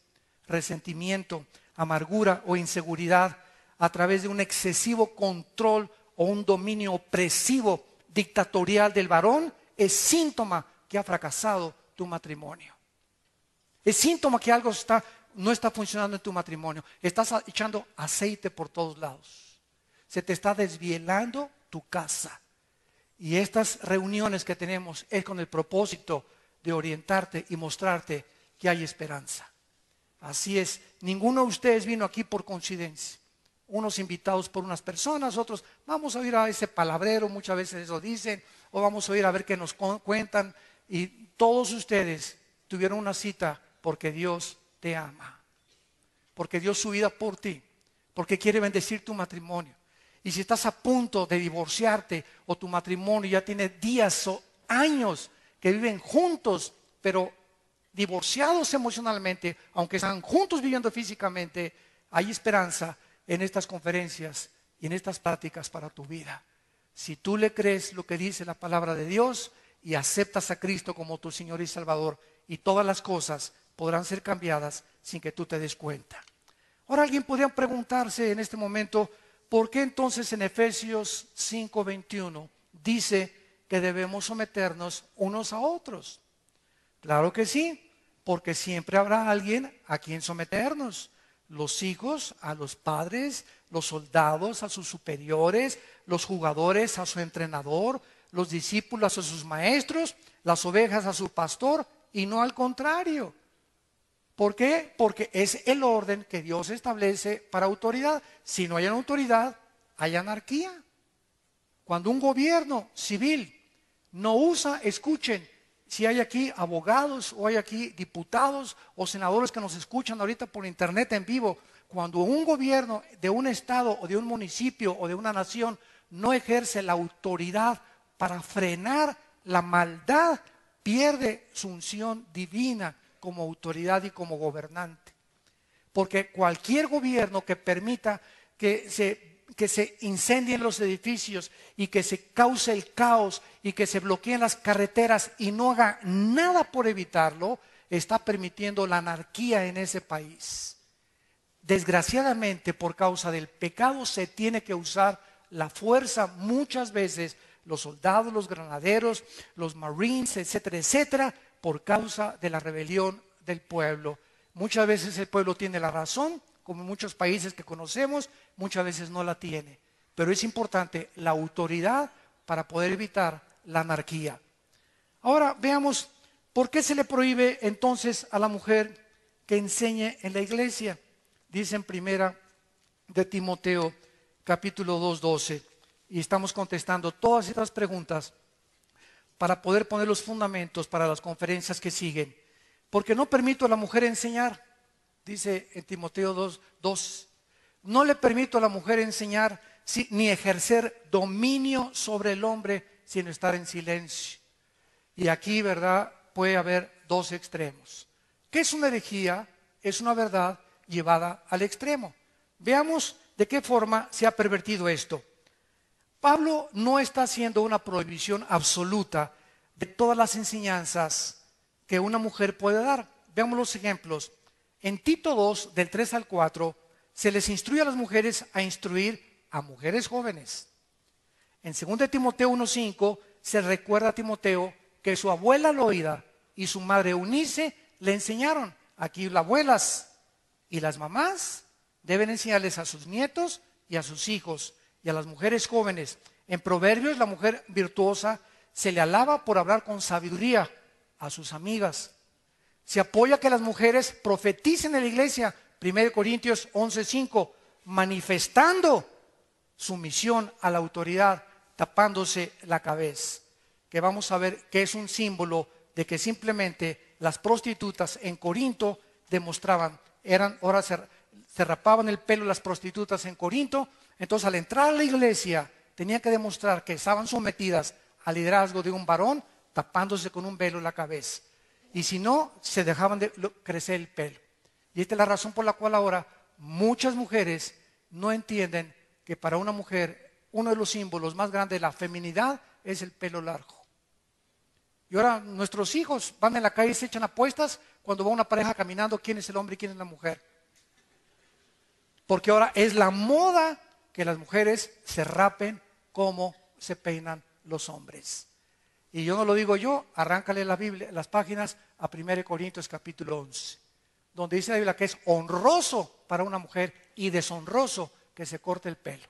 resentimiento, amargura o inseguridad a través de un excesivo control o un dominio opresivo, dictatorial del varón, es síntoma que ha fracasado tu matrimonio. Es síntoma que algo no está funcionando en tu matrimonio. Estás echando aceite por todos lados. Se te está desvielando tu casa. Y estas reuniones que tenemos es con el propósito de orientarte y mostrarte que hay esperanza. Así es, ninguno de ustedes vino aquí por coincidencia. Unos invitados por unas personas, otros vamos a oír a ese palabrero, muchas veces eso dicen, o vamos a oír a ver qué nos cuentan. Y todos ustedes tuvieron una cita porque Dios te ama, porque dio su vida por ti, porque quiere bendecir tu matrimonio. Y si estás a punto de divorciarte o tu matrimonio ya tiene días o años que viven juntos, pero divorciados emocionalmente, aunque están juntos viviendo físicamente, hay esperanza en estas conferencias y en estas pláticas para tu vida. Si tú le crees lo que dice la palabra de Dios y aceptas a Cristo como tu Señor y Salvador, y todas las cosas podrán ser cambiadas sin que tú te des cuenta. Ahora alguien podría preguntarse en este momento, ¿por qué entonces en Efesios 5:21 dice que debemos someternos unos a otros? Claro que sí, porque siempre habrá alguien a quien someternos. Los hijos a los padres, los soldados a sus superiores, los jugadores a su entrenador, los discípulos a sus maestros, las ovejas a su pastor, y no al contrario. ¿Por qué? Porque es el orden que Dios establece para autoridad. Si no hay autoridad, hay anarquía. Cuando un gobierno civil no usa, escuchen, si hay aquí abogados o hay aquí diputados o senadores que nos escuchan ahorita por internet en vivo, cuando un gobierno de un estado o de un municipio o de una nación no ejerce la autoridad para frenar la maldad, pierde su unción divina como autoridad y como gobernante. Porque cualquier gobierno que permita que se incendien los edificios y que se cause el caos y que se bloqueen las carreteras y no haga nada por evitarlo, está permitiendo la anarquía en ese país. Desgraciadamente, por causa del pecado, se tiene que usar la fuerza muchas veces, los soldados, los granaderos, los marines, etcétera, etcétera, por causa de la rebelión del pueblo. Muchas veces el pueblo tiene la razón, como en muchos países que conocemos, muchas veces no la tiene. Pero es importante la autoridad para poder evitar la anarquía. Ahora veamos, ¿por qué se le prohíbe entonces a la mujer que enseñe en la iglesia? Dice en primera de Timoteo, capítulo 2:12, y estamos contestando todas estas preguntas para poder poner los fundamentos para las conferencias que siguen. Porque no permito a la mujer enseñar, dice en Timoteo 2:2, no le permito a la mujer enseñar ni ejercer dominio sobre el hombre sin estar en silencio. Y aquí, ¿verdad?, puede haber dos extremos. ¿Qué es una herejía? Es una verdad llevada al extremo. Veamos de qué forma se ha pervertido esto. Pablo no está haciendo una prohibición absoluta de todas las enseñanzas que una mujer puede dar. Veamos los ejemplos. En Tito 2, del 3 al 4, se les instruye a las mujeres a instruir a mujeres jóvenes. En 2 Timoteo 1:5 se recuerda a Timoteo que su abuela Loida y su madre Eunice le enseñaron. Aquí las abuelas y las mamás deben enseñarles a sus nietos y a sus hijos y a las mujeres jóvenes. En Proverbios, la mujer virtuosa se le alaba por hablar con sabiduría a sus amigas. Se apoya que las mujeres profeticen en la iglesia, 1 Corintios 11:5, manifestando sumisión a la autoridad, tapándose la cabeza. Que vamos a ver que es un símbolo de que simplemente las prostitutas en Corinto demostraban, ahora se rapaban el pelo las prostitutas en Corinto, entonces al entrar a la iglesia tenían que demostrar que estaban sometidas al liderazgo de un varón, tapándose con un velo la cabeza. Y si no, se dejaban de crecer el pelo. Y esta es la razón por la cual ahora muchas mujeres no entienden que para una mujer uno de los símbolos más grandes de la feminidad es el pelo largo. Y ahora nuestros hijos van en la calle y se echan apuestas cuando va una pareja caminando, quién es el hombre y quién es la mujer. Porque ahora es la moda que las mujeres se rapen como se peinan los hombres. Y yo no lo digo yo, arráncale la Biblia, las páginas a 1 Corintios capítulo 11, donde dice la Biblia que es honroso para una mujer y deshonroso que se corte el pelo.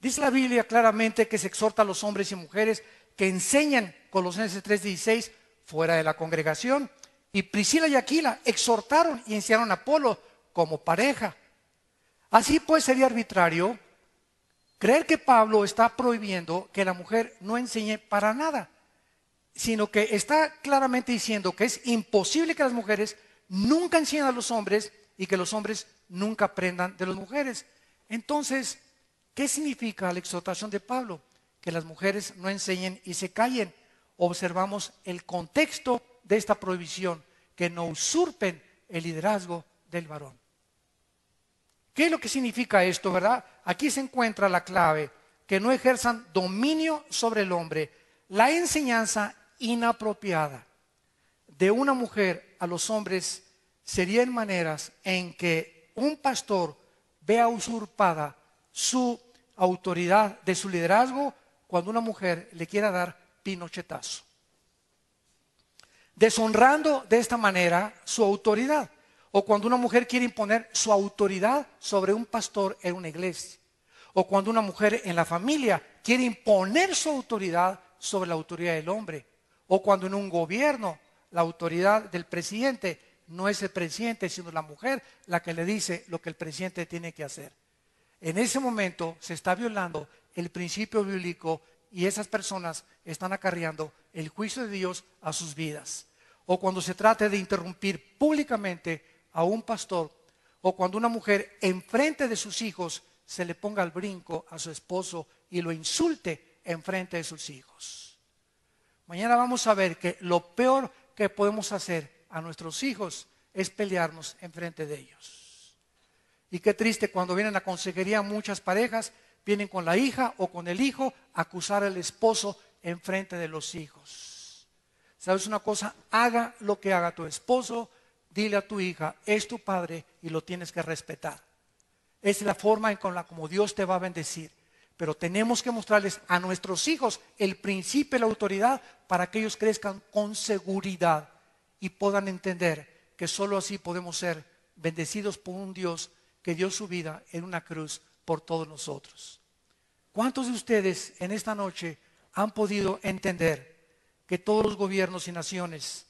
Dice la Biblia claramente que se exhorta a los hombres y mujeres que enseñan, Colosenses 3:16, fuera de la congregación. Y Priscila y Aquila exhortaron y enseñaron a Apolo como pareja. Así pues sería arbitrario creer que Pablo está prohibiendo que la mujer no enseñe para nada, sino que está claramente diciendo que es imposible que las mujeres nunca enseñen a los hombres y que los hombres nunca aprendan de las mujeres. Entonces, ¿qué significa la exhortación de Pablo? Que las mujeres no enseñen y se callen. Observamos el contexto de esta prohibición, que no usurpen el liderazgo del varón. ¿Qué es lo que significa esto, verdad? Aquí se encuentra la clave, que no ejerzan dominio sobre el hombre. La enseñanza inapropiada de una mujer a los hombres sería en maneras en que un pastor vea usurpada su autoridad de su liderazgo cuando una mujer le quiera dar pinochetazo, deshonrando de esta manera su autoridad, o cuando una mujer quiere imponer su autoridad sobre un pastor en una iglesia, o cuando una mujer en la familia quiere imponer su autoridad sobre la autoridad del hombre, o cuando en un gobierno la autoridad del presidente no es el presidente, sino la mujer la que le dice lo que el presidente tiene que hacer. En ese momento se está violando el principio bíblico y esas personas están acarreando el juicio de Dios a sus vidas. O cuando se trate de interrumpir públicamente a un pastor, o cuando una mujer enfrente de sus hijos se le ponga al brinco a su esposo y lo insulte enfrente de sus hijos. Mañana vamos a ver que lo peor que podemos hacer a nuestros hijos es pelearnos enfrente de ellos. Y qué triste cuando vienen a consejería muchas parejas, vienen con la hija o con el hijo a acusar al esposo enfrente de los hijos. ¿Sabes una cosa? Haga lo que haga tu esposo, dile a tu hija, es tu padre y lo tienes que respetar. Es la forma en la como Dios te va a bendecir. Pero tenemos que mostrarles a nuestros hijos el principio y la autoridad para que ellos crezcan con seguridad y puedan entender que solo así podemos ser bendecidos por un Dios que dio su vida en una cruz por todos nosotros. ¿Cuántos de ustedes en esta noche han podido entender que todos los gobiernos y naciones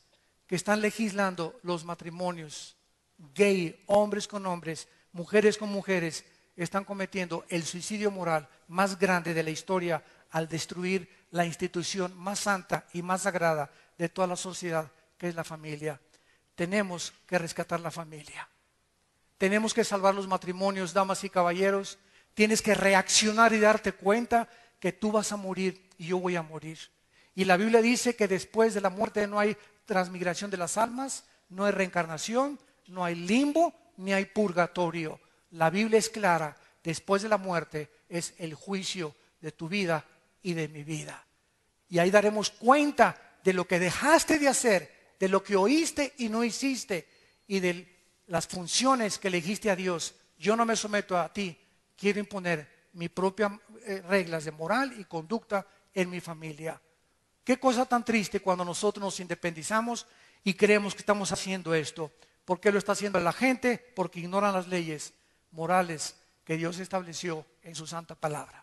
que están legislando los matrimonios gay, hombres con hombres, mujeres con mujeres, están cometiendo el suicidio moral más grande de la historia al destruir la institución más santa y más sagrada de toda la sociedad, que es la familia? Tenemos que rescatar la familia. Tenemos que salvar los matrimonios, damas y caballeros. Tienes que reaccionar y darte cuenta que tú vas a morir y yo voy a morir. Y la Biblia dice que después de la muerte no hay transmigración de las almas, no hay reencarnación, no hay limbo, ni hay purgatorio. La Biblia es clara, después de la muerte es el juicio de tu vida y de mi vida. Y ahí daremos cuenta de lo que dejaste de hacer, de lo que oíste y no hiciste, y de las funciones que elegiste a Dios. Yo no me someto a ti, quiero imponer mis propias reglas de moral y conducta en mi familia. Qué cosa tan triste cuando nosotros nos independizamos y creemos que estamos haciendo esto. ¿Por qué lo está haciendo la gente? Porque ignoran las leyes morales que Dios estableció en su santa palabra.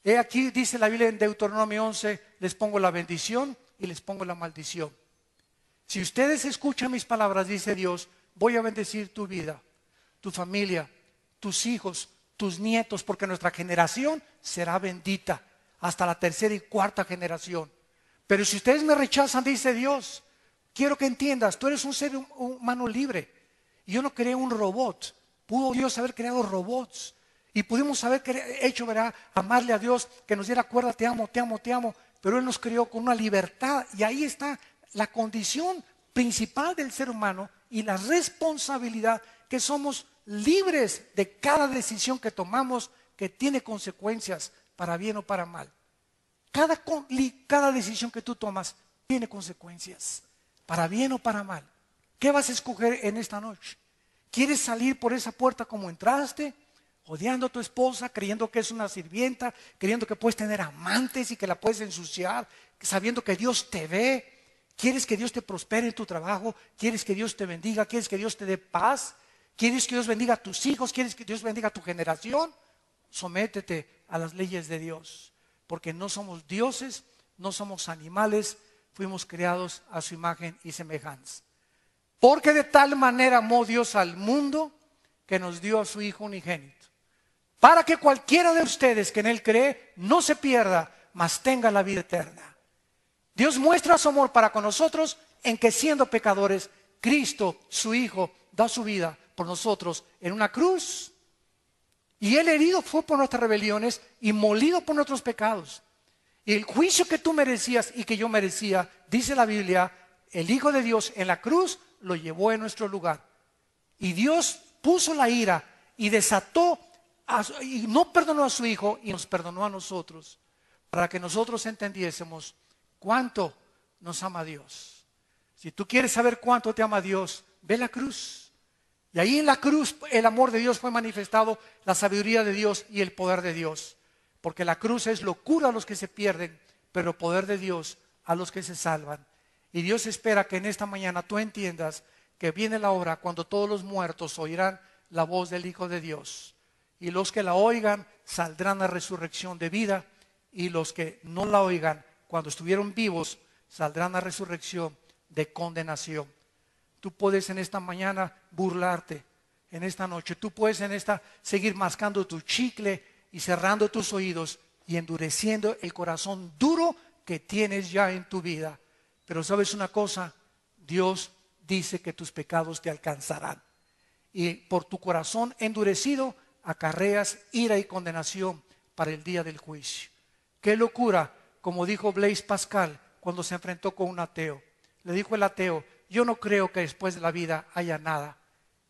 He aquí, dice la Biblia en Deuteronomio 11, les pongo la bendición y les pongo la maldición. Si ustedes escuchan mis palabras, dice Dios, voy a bendecir tu vida, tu familia, tus hijos, tus nietos, porque nuestra generación será bendita hasta la tercera y cuarta generación. Pero si ustedes me rechazan, dice Dios, quiero que entiendas, tú eres un ser humano libre. Y yo no creé un robot. Pudo Dios haber creado robots. Y pudimos haber hecho, ¿verdad?, amarle a Dios, que nos diera cuerda, te amo, te amo, te amo. Pero Él nos creó con una libertad. Y ahí está la condición principal del ser humano y la responsabilidad, que somos libres de cada decisión que tomamos, que tiene consecuencias para bien o para mal. Cada decisión que tú tomas tiene consecuencias, para bien o para mal. ¿Qué vas a escoger en esta noche? ¿Quieres salir por esa puerta como entraste, odiando a tu esposa, creyendo que es una sirvienta, creyendo que puedes tener amantes y que la puedes ensuciar, sabiendo que Dios te ve? ¿Quieres que Dios te prospere en tu trabajo? ¿Quieres que Dios te bendiga? ¿Quieres que Dios te dé paz? ¿Quieres que Dios bendiga a tus hijos? ¿Quieres que Dios bendiga a tu generación? sométete a las leyes de Dios, porque no somos dioses, no somos animales, fuimos creados a su imagen y semejanza. Porque de tal manera amó Dios al mundo que nos dio a su Hijo unigénito, para que cualquiera de ustedes que en Él cree no se pierda, mas tenga la vida eterna. Dios muestra su amor para con nosotros en que siendo pecadores, Cristo, su Hijo, da su vida por nosotros en una cruz. Y Él herido fue por nuestras rebeliones y molido por nuestros pecados. Y el juicio que tú merecías y que yo merecía, dice la Biblia, el Hijo de Dios en la cruz lo llevó en nuestro lugar. Y Dios puso la ira y desató y no perdonó a su Hijo y nos perdonó a nosotros, para que nosotros entendiésemos cuánto nos ama Dios. Si tú quieres saber cuánto te ama Dios, ve la cruz. Y ahí en la cruz el amor de Dios fue manifestado, la sabiduría de Dios y el poder de Dios. Porque la cruz es locura a los que se pierden, pero poder de Dios a los que se salvan. Y Dios espera que en esta mañana tú entiendas que viene la hora cuando todos los muertos oirán la voz del Hijo de Dios. Y los que la oigan saldrán a resurrección de vida, y los que no la oigan cuando estuvieron vivos saldrán a resurrección de condenación. Tú puedes en esta mañana burlarte, en esta noche. Tú puedes en esta seguir mascando tu chicle y cerrando tus oídos y endureciendo el corazón duro que tienes ya en tu vida. Pero ¿sabes una cosa? Dios dice que tus pecados te alcanzarán. Y por tu corazón endurecido acarreas ira y condenación para el día del juicio. ¡Qué locura! Como dijo Blaise Pascal cuando se enfrentó con un ateo. Le dijo el ateo: yo no creo que después de la vida haya nada.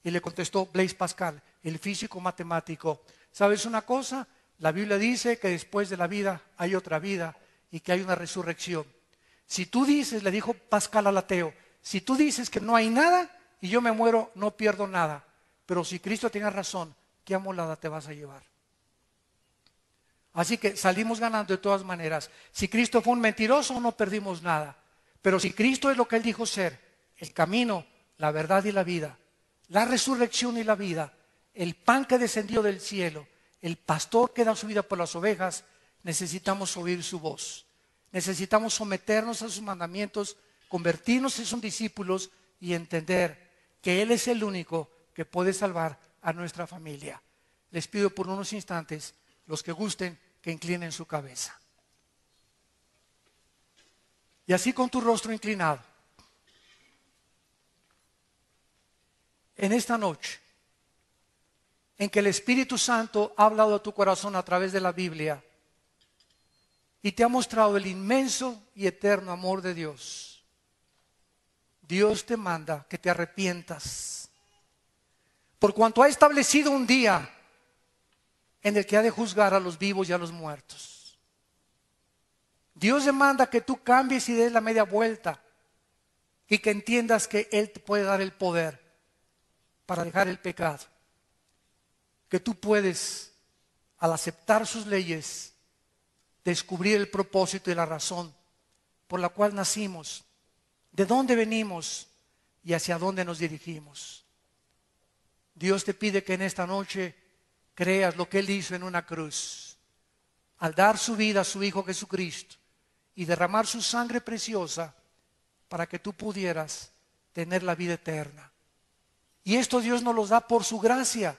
Y le contestó Blaise Pascal, el físico matemático: ¿sabes una cosa? La Biblia dice que después de la vida hay otra vida y que hay una resurrección. Si tú dices, le dijo Pascal al ateo, si tú dices que no hay nada y yo me muero, no pierdo nada. Pero si Cristo tiene razón, ¿qué amolada te vas a llevar? Así que salimos ganando de todas maneras. Si Cristo fue un mentiroso, no perdimos nada. Pero si Cristo es lo que Él dijo ser, el camino, la verdad y la vida, la resurrección y la vida, el pan que descendió del cielo, el pastor que da su vida por las ovejas, necesitamos oír su voz. Necesitamos someternos a sus mandamientos, convertirnos en sus discípulos y entender que Él es el único que puede salvar a nuestra familia. Les pido por unos instantes, los que gusten, que inclinen su cabeza. Y así con tu rostro inclinado, en esta noche, en que el Espíritu Santo ha hablado a tu corazón a través de la Biblia y te ha mostrado el inmenso y eterno amor de Dios, Dios te manda que te arrepientas, por cuanto ha establecido un día en el que ha de juzgar a los vivos y a los muertos. Dios demanda que tú cambies y des la media vuelta y que entiendas que Él te puede dar el poder para dejar el pecado. Que tú puedes, al aceptar sus leyes, descubrir el propósito y la razón por la cual nacimos, de dónde venimos y hacia dónde nos dirigimos. Dios te pide que en esta noche creas lo que Él hizo en una cruz, al dar su vida a su Hijo Jesucristo y derramar su sangre preciosa para que tú pudieras tener la vida eterna. Y esto Dios nos lo da por su gracia,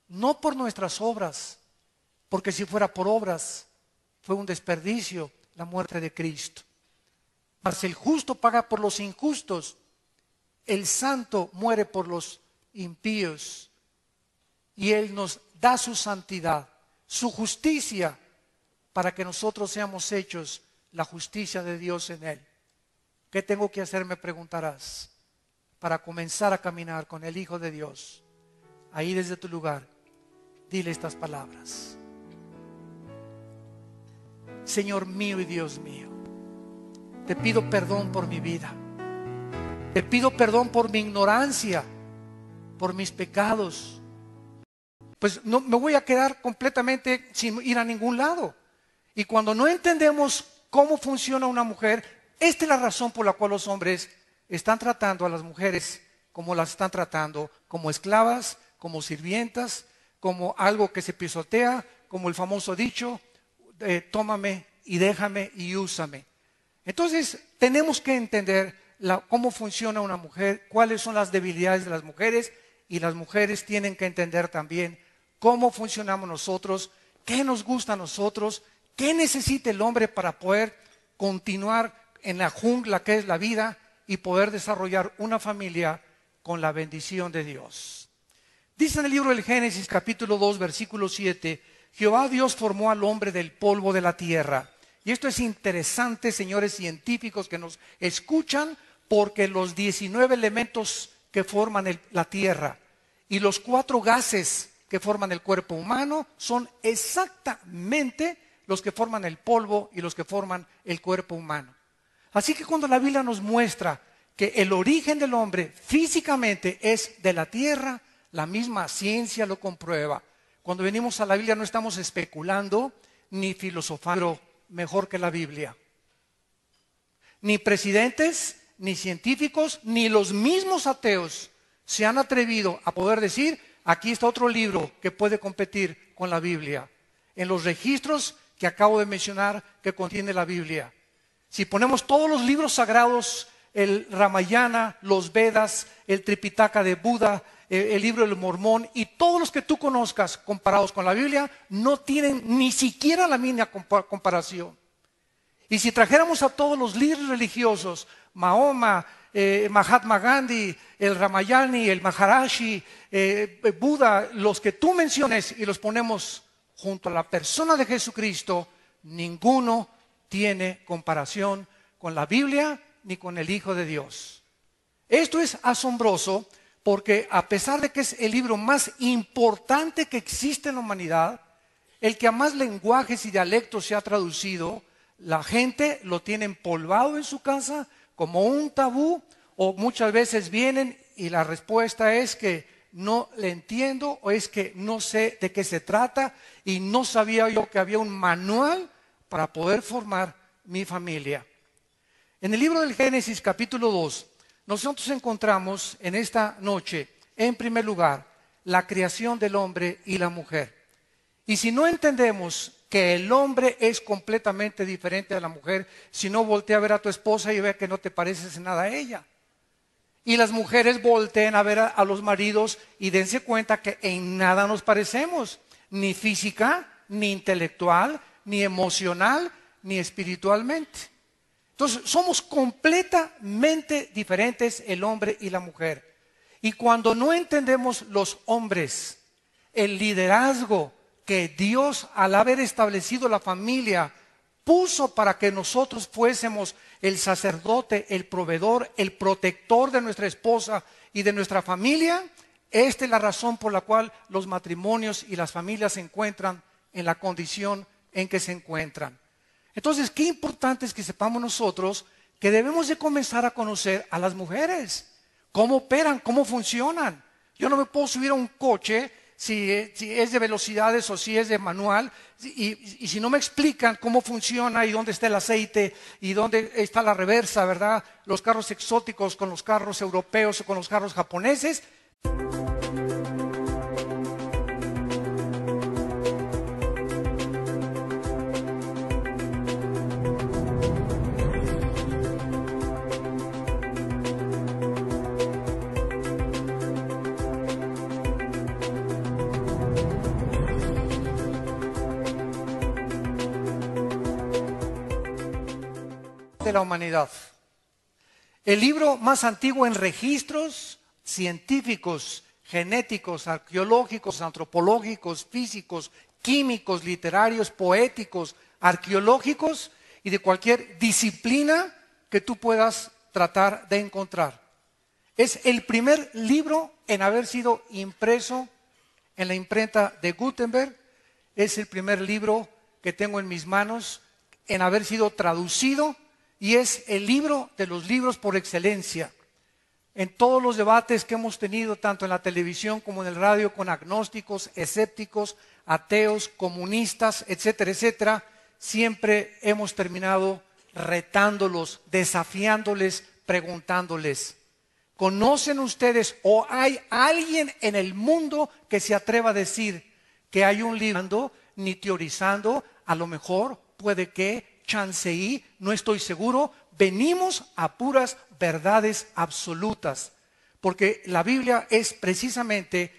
no por nuestras obras, porque si fuera por obras, fue un desperdicio la muerte de Cristo. Mas el justo paga por los injustos, el santo muere por los impíos, y Él nos da su santidad, su justicia, para que nosotros seamos hechos la justicia de Dios en Él. ¿Qué tengo que hacer? Me preguntarás, para comenzar a caminar con el Hijo de Dios. Ahí desde tu lugar, dile estas palabras: Señor mío y Dios mío, te pido perdón por mi vida. Te pido perdón por mi ignorancia, por mis pecados. Pues no me voy a quedar completamente sin ir a ningún lado. Y cuando no entendemos cómo funciona una mujer, esta es la razón por la cual los hombres están tratando a las mujeres como las están tratando, como esclavas, como sirvientas, como algo que se pisotea, como el famoso dicho, tómame y déjame y úsame. Entonces tenemos que entender cómo funciona una mujer, cuáles son las debilidades de las mujeres, y las mujeres tienen que entender también cómo funcionamos nosotros, qué nos gusta a nosotros, qué necesita el hombre para poder continuar en la jungla que es la vida y poder desarrollar una familia con la bendición de Dios. Dice en el libro del Génesis capítulo 2 versículo 7, Jehová Dios formó al hombre del polvo de la tierra. Y esto es interesante, señores científicos que nos escuchan, porque los 19 elementos que forman la tierra y los 4 gases que forman el cuerpo humano son exactamente los que forman el polvo y los que forman el cuerpo humano. Así que cuando la Biblia nos muestra que el origen del hombre físicamente es de la tierra, la misma ciencia lo comprueba. Cuando venimos a la Biblia no estamos especulando ni filosofando mejor que la Biblia. Ni presidentes, ni científicos, ni los mismos ateos se han atrevido a poder decir, aquí está otro libro que puede competir con la Biblia, en los registros que acabo de mencionar que contiene la Biblia. Si ponemos todos los libros sagrados, el Ramayana, los Vedas, el Tripitaka de Buda, el libro del Mormón y todos los que tú conozcas comparados con la Biblia, no tienen ni siquiera la mínima comparación. Y si trajéramos a todos los líderes religiosos, Mahoma, Mahatma Gandhi, el Ramayani, el Maharashi, Buda, los que tú menciones y los ponemos junto a la persona de Jesucristo, ninguno tiene comparación con la Biblia ni con el Hijo de Dios. Esto es asombroso porque a pesar de que es el libro más importante que existe en la humanidad, el que a más lenguajes y dialectos se ha traducido, la gente lo tiene empolvado en su casa como un tabú, o muchas veces vienen y la respuesta es que no le entiendo o es que no sé de qué se trata y no sabía yo que había un manual para poder formar mi familia. En el libro del Génesis capítulo 2, nosotros encontramos en esta noche, en primer lugar, la creación del hombre y la mujer. Y si no entendemos que el hombre es completamente diferente a la mujer, si no, voltea a ver a tu esposa y ve que no te pareces en nada a ella. Y las mujeres volteen a ver a los maridos y dense cuenta que en nada nos parecemos, ni física, ni intelectual, ni emocional, ni espiritualmente. Entonces, somos completamente diferentes el hombre y la mujer. Y cuando no entendemos los hombres, el liderazgo que Dios, al haber establecido la familia, puso para que nosotros fuésemos el sacerdote, el proveedor, el protector de nuestra esposa y de nuestra familia, esta es la razón por la cual los matrimonios y las familias se encuentran en la condición en que se encuentran. Entonces, qué importante es que sepamos nosotros que debemos de comenzar a conocer a las mujeres, cómo operan, cómo funcionan. Yo no me puedo subir a un coche si es de velocidades o si es de manual, y si no me explican cómo funciona y dónde está el aceite y dónde está la reversa, ¿verdad? Los carros exóticos con los carros europeos o con los carros japoneses. De la humanidad. El libro más antiguo en registros científicos, genéticos, arqueológicos, antropológicos, físicos, químicos, literarios, poéticos, arqueológicos y de cualquier disciplina que tú puedas tratar de encontrar. Es el primer libro en haber sido impreso en la imprenta de Gutenberg. Es el primer libro que tengo en mis manos en haber sido traducido. Y es el libro de los libros por excelencia. En todos los debates que hemos tenido, tanto en la televisión como en el radio, con agnósticos, escépticos, ateos, comunistas, etcétera, etcétera, siempre hemos terminado retándolos, desafiándoles, preguntándoles: ¿conocen ustedes o hay alguien en el mundo que se atreva a decir que hay un libro ni teorizando, a lo mejor, puede que, chance y, no estoy seguro, venimos a puras verdades absolutas, porque la Biblia es precisamente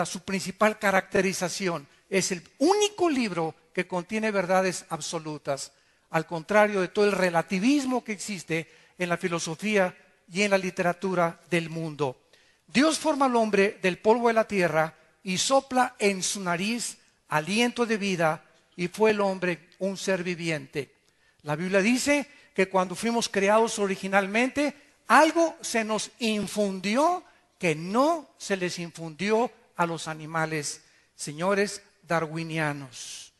su principal caracterización. Es el único libro que contiene verdades absolutas, al contrario de todo el relativismo que existe en la filosofía y en la literatura del mundo. Dios forma al hombre del polvo de la tierra y sopla en su nariz aliento de vida, y fue el hombre un ser viviente. La Biblia dice que cuando fuimos creados originalmente, algo se nos infundió que no se les infundió a los animales, señores darwinianos.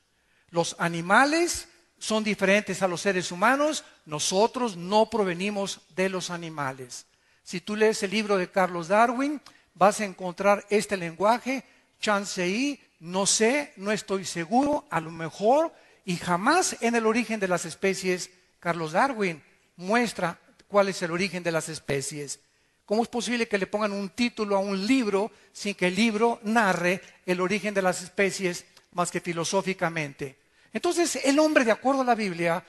Los animales son diferentes a los seres humanos, nosotros no provenimos de los animales. Si tú lees el libro de Carlos Darwin, vas a encontrar este lenguaje, chance y, no sé, no estoy seguro, a lo mejor, y jamás en el origen de las especies, Carlos Darwin muestra cuál es el origen de las especies. ¿Cómo es posible que le pongan un título a un libro sin que el libro narre el origen de las especies más que filosóficamente? Entonces, el hombre, de acuerdo a la Biblia,